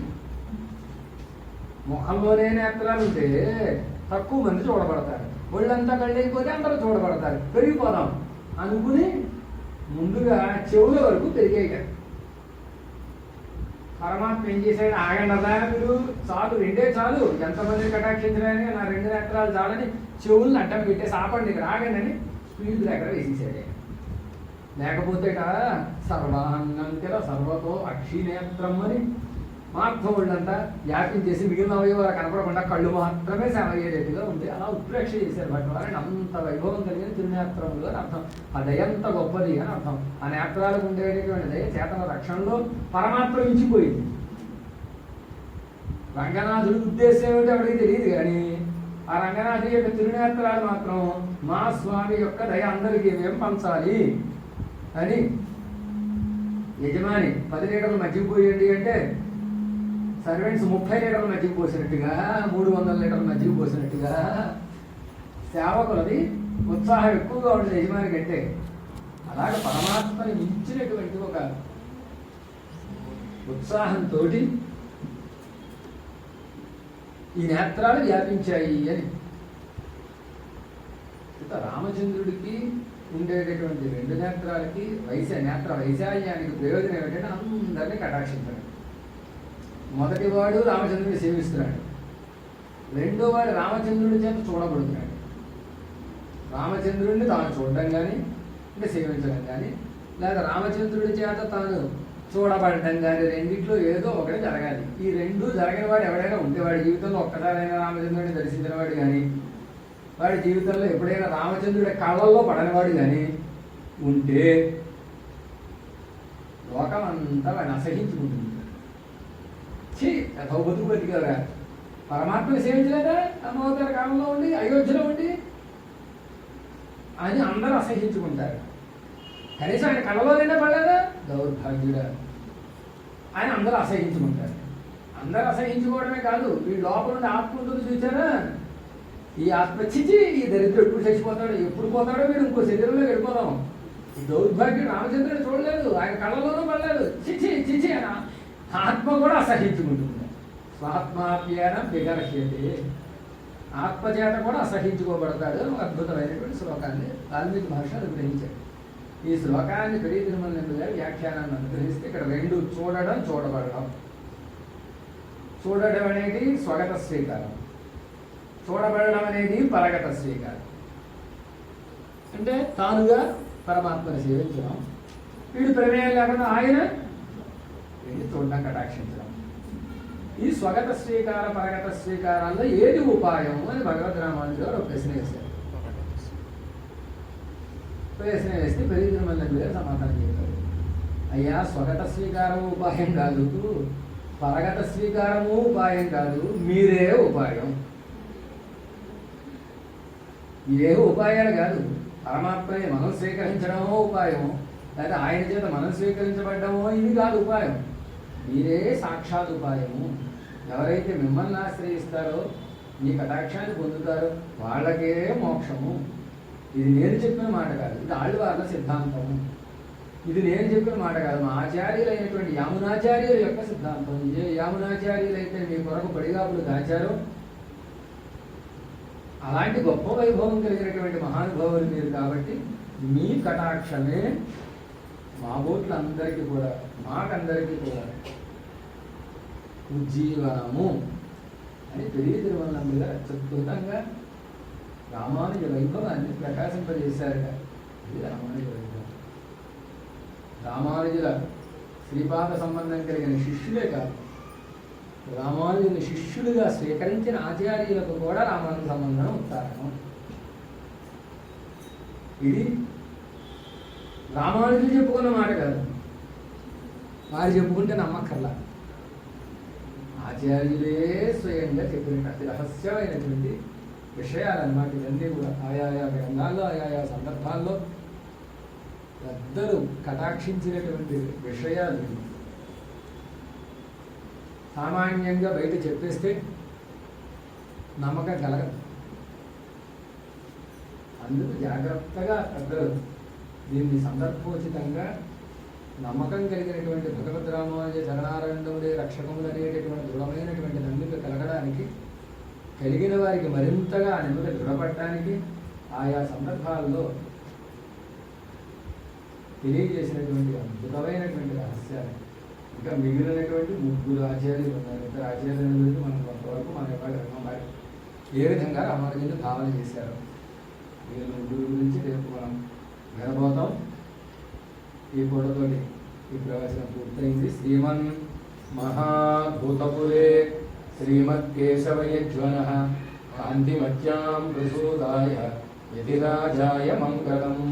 ముఖంలోనే నేత్రాలు ఉంటే తక్కువ మంది చూడబడతారు, ఒళ్ళంతా కళ్ళు అయిపోతే అందరూ చూడబడతారు. పెరిగిపోదాం అనుకుని ముందుగా చెవుల వరకు పెరిగాయి. పరమాత్మ ఏం చేశాడు, ఆగండదా మీరు, చాలు 2 చాలు, ఎంతమందిని కటాక్షించడానికి నా 2 నేత్రాలు చాలని చెవులను అడ్డం పెట్టేసి ఆపండి, ఇక్కడ ఆగండి అని స్పీడ్ దగ్గర వేసేసాడు. లేకపోతేట సర్వాంగంకెల సర్వతో అక్షినేత్రం అని మొత్తం ఒళ్ళంతా వ్యాపించేసి మిగిలిన అవయవాలు కనపడకుండా కళ్ళు మాత్రమే సేవ అయ్యేటట్టుగా ఉంది. అలా ఉత్ప్రేక్ష చేశారు భట్వాలని. అంత వైభవం కలిగిన తిరునేత్రములు అని అర్థం. ఆ దయ అంత గొప్పది అని అర్థం. ఆ నేత్రాలకు ఉండేటటువంటి దయ చేతన రక్షణలో పరమాత్మ మించిపోయింది. రంగనాథుడి ఉద్దేశం ఏమిటో ఎవరికి తెలియదు, కానీ ఆ రంగనాథుడి యొక్క తిరునేత్రాలు మాత్రం మా స్వామి యొక్క దయ అందరికీ మేము పంచాలి అని. యజమాని 10 లీటర్లు మజ్జిగ పోయండి అంటే సర్వెంట్స్ 30 లీటర్లు మజ్జిగ పోసినట్టుగా, 300 లీటర్లు మజ్జిగ పోసినట్టుగా సేవకులది ఉత్సాహం ఎక్కువగా ఉంటుంది యజమాని కంటే. అలాగే పరమాత్మని మించినటువంటి ఒక ఉత్సాహంతో ఈ నేత్రాలు వ్యాపించాయి అని. రామచంద్రుడికి ఉండేటటువంటి 2 నేత్రాలకి నేత్ర వైశాల్యానికి ప్రయోజనం ఏమిటంటే అందరినీ కటాక్షించడం. మొదటివాడు రామచంద్రుడిని సేవిస్తున్నాడు, రెండోవాడు రామచంద్రుడి చేత చూడబడుతున్నాడు. రామచంద్రుడిని తాను చూడడం కానీ అంటే సేవించడం కానీ, లేదా రామచంద్రుడి చేత తాను చూడబడటం కానీ, రెండిట్లో ఏదో ఒకటి జరగాలి. ఈ రెండు జరగని వాడు ఎవడైనా ఉంటే వాడి జీవితంలో ఒక్కసారైనా రామచంద్రుడిని దర్శించిన వాడు కానీ, వాడి జీవితంలో ఎప్పుడైనా రామచంద్రుడి కళ్ళల్లో పడనివాడు కానీ ఉంటే లోకం అంతా వాడిని అసహించుకుంటుంది. బతుకు బతికారా, పరమాత్మని సేవించలేదా అమ్మవారి కాలంలో ఉండి, అయోధ్యలో ఉండి అని అందరూ అసహించుకుంటారు. కనీసం ఆయన కళ్ళలోనైనా పడలేదా, దౌర్భాగ్యుడా అని అందరూ అసహించుకుంటారు. అందరూ అసహించుకోవడమే కాదు, ఈ లోపల నుండి ఆత్మ ఉంటుంది చూసారా, ఈ ఆత్మ చిచి ఈ దరిద్రం ఎప్పుడు చచ్చిపోతాడు, ఎప్పుడు పోతాడో వీడు ఇంకో శరీరంలో వెళ్ళిపోదాం. ఈ దౌర్భాగ్యుడు రామచంద్రుడు చూడలేదు, ఆయన కళ్ళలోనూ పడలేదు, చిచి చిచి అని ఆత్మ కూడా అసహించుకుంటుంది. స్వాత్మాప్యాన బిగర్హ్యతే, ఆత్మచేత కూడా అసహించుకోబడతాడు. ఒక అద్భుతమైనటువంటి శ్లోకాన్ని వాల్మీకి మహర్షి అనుగ్రహించాడు. ఈ శ్లోకాన్ని పెరిగి తిరుమల గారు వ్యాఖ్యానాన్ని అనుగ్రహిస్తే ఇక్కడ 2 చూడడం, చూడబడడం. చూడడం అనేది స్వగత స్వీకారం, చూడబడడం అనేది పరగత స్వీకారం. అంటే తానుగా పరమాత్మని సేవించడం, వీడు ప్రమేయం లేకుండా ఆయన వీడిని చూడడం, కటాక్షించడం. ఈ స్వగత స్వీకార పరగత స్వీకారాల్లో ఏది ఉపాయం అని భగవద్ రామానుజు గారు ఒక ప్రశ్న వేశారు. ప్రశ్న వేస్తే పెరిగి తిరుమల గారు సమాధానం చెప్పారు. అయ్యా, స్వగత స్వీకారము ఉపాయం కాదు, పరగత స్వీకారము ఉపాయం కాదు, మీరే ఉపాయం. ఇవేవో ఉపాయాలు కాదు. పరమాత్మని మనం స్వీకరించడమో ఉపాయమో, లేదా ఆయన చేత మనం స్వీకరించబడ్డమో ఇది కాదు ఉపాయం. మీరే సాక్షాత్ ఉపాయము. ఎవరైతే మిమ్మల్ని ఆశ్రయిస్తారో, మీ కటాక్షాన్ని పొందుతారో వాళ్ళకే మోక్షము. ఇది నేను చెప్పిన మాట కాదు, ఇది ఆళ్వార్ల సిద్ధాంతము. ఇది నేను చెప్పిన మాట కాదు, మా ఆచార్యులైనటువంటి యామునాచార్యుల యొక్క సిద్ధాంతం. ఏ యామునాచార్యులైతే మీ కొరకు పడిగాపులు దాచారో అలాంటి గొప్ప వైభవం కలిగినటువంటి మహానుభావులు మీరు. కాబట్టి మీ కటాక్షమే మా బోట్లందరికీ కూడా, మాకందరికీ కూడా ఉజ్జీవనము అని పెరిగి తిరుమల మీద అత్యద్భుతంగా రామానుజ వైభవాన్ని ప్రకాశింపజేశారుగా. ఇది రామానుజ వైభవం. రామానుజుల శ్రీపాద సంబంధం కలిగిన శిష్యులే కాదు, రామానుజుని శిష్యులుగా స్వీకరించిన ఆచార్యులకు కూడా రామానుజ సంబంధం ఉత్తారణం. ఇది రామానుజులు చెప్పుకున్న మాట కాదు, వారు చెప్పుకుంటే నమ్మక్కర్లా. ఆచార్యులే స్వయంగా చెప్పినట్టు అతి రహస్యమైనటువంటి విషయాలన్నమాట. ఇవన్నీ కూడా ఆయా గ్రంథాల్లో, ఆయా సందర్భాల్లో పెద్దలు కటాక్షించినటువంటి విషయాలు. సామాన్యంగా బయట చెప్పేస్తే నమ్మకం కలగదు. అందుకు జాగ్రత్తగా పెద్దలు దీన్ని సందర్భోచితంగా నమ్మకం కలిగినటువంటి భగవద్ రామానుజ చరణారవిందములే రక్షకములు అనేటటువంటి దృఢమైనటువంటి నమ్మిక కలగడానికి, కలిగిన వారికి మరింతగా ఆ నమ్మిక దృఢపడటానికి ఆయా సందర్భాల్లో తెలియజేసినటువంటి అద్భుతమైనటువంటి రహస్యాలు. ఇంకా మిగిలినటువంటి 3 ఆచార్యులు ఉన్నారు. 2 ఆచార్యుల గురించి మనం కొంతవరకు మన యొక్క గ్రంథం ఏ విధంగా రామానుజుని భావన చేశారు, వీళ్ళ 3 గురించి రేపు మనం వినబోతాం. ఈ పూటతోటి ఈ ప్రవచనం పూర్తయింది. శ్రీమన్ महाभूतपुरे श्रीमत्केशवयज्वनः कान्तिमत्यां प्रसूदाय यतिराजाय मङ्गलम्।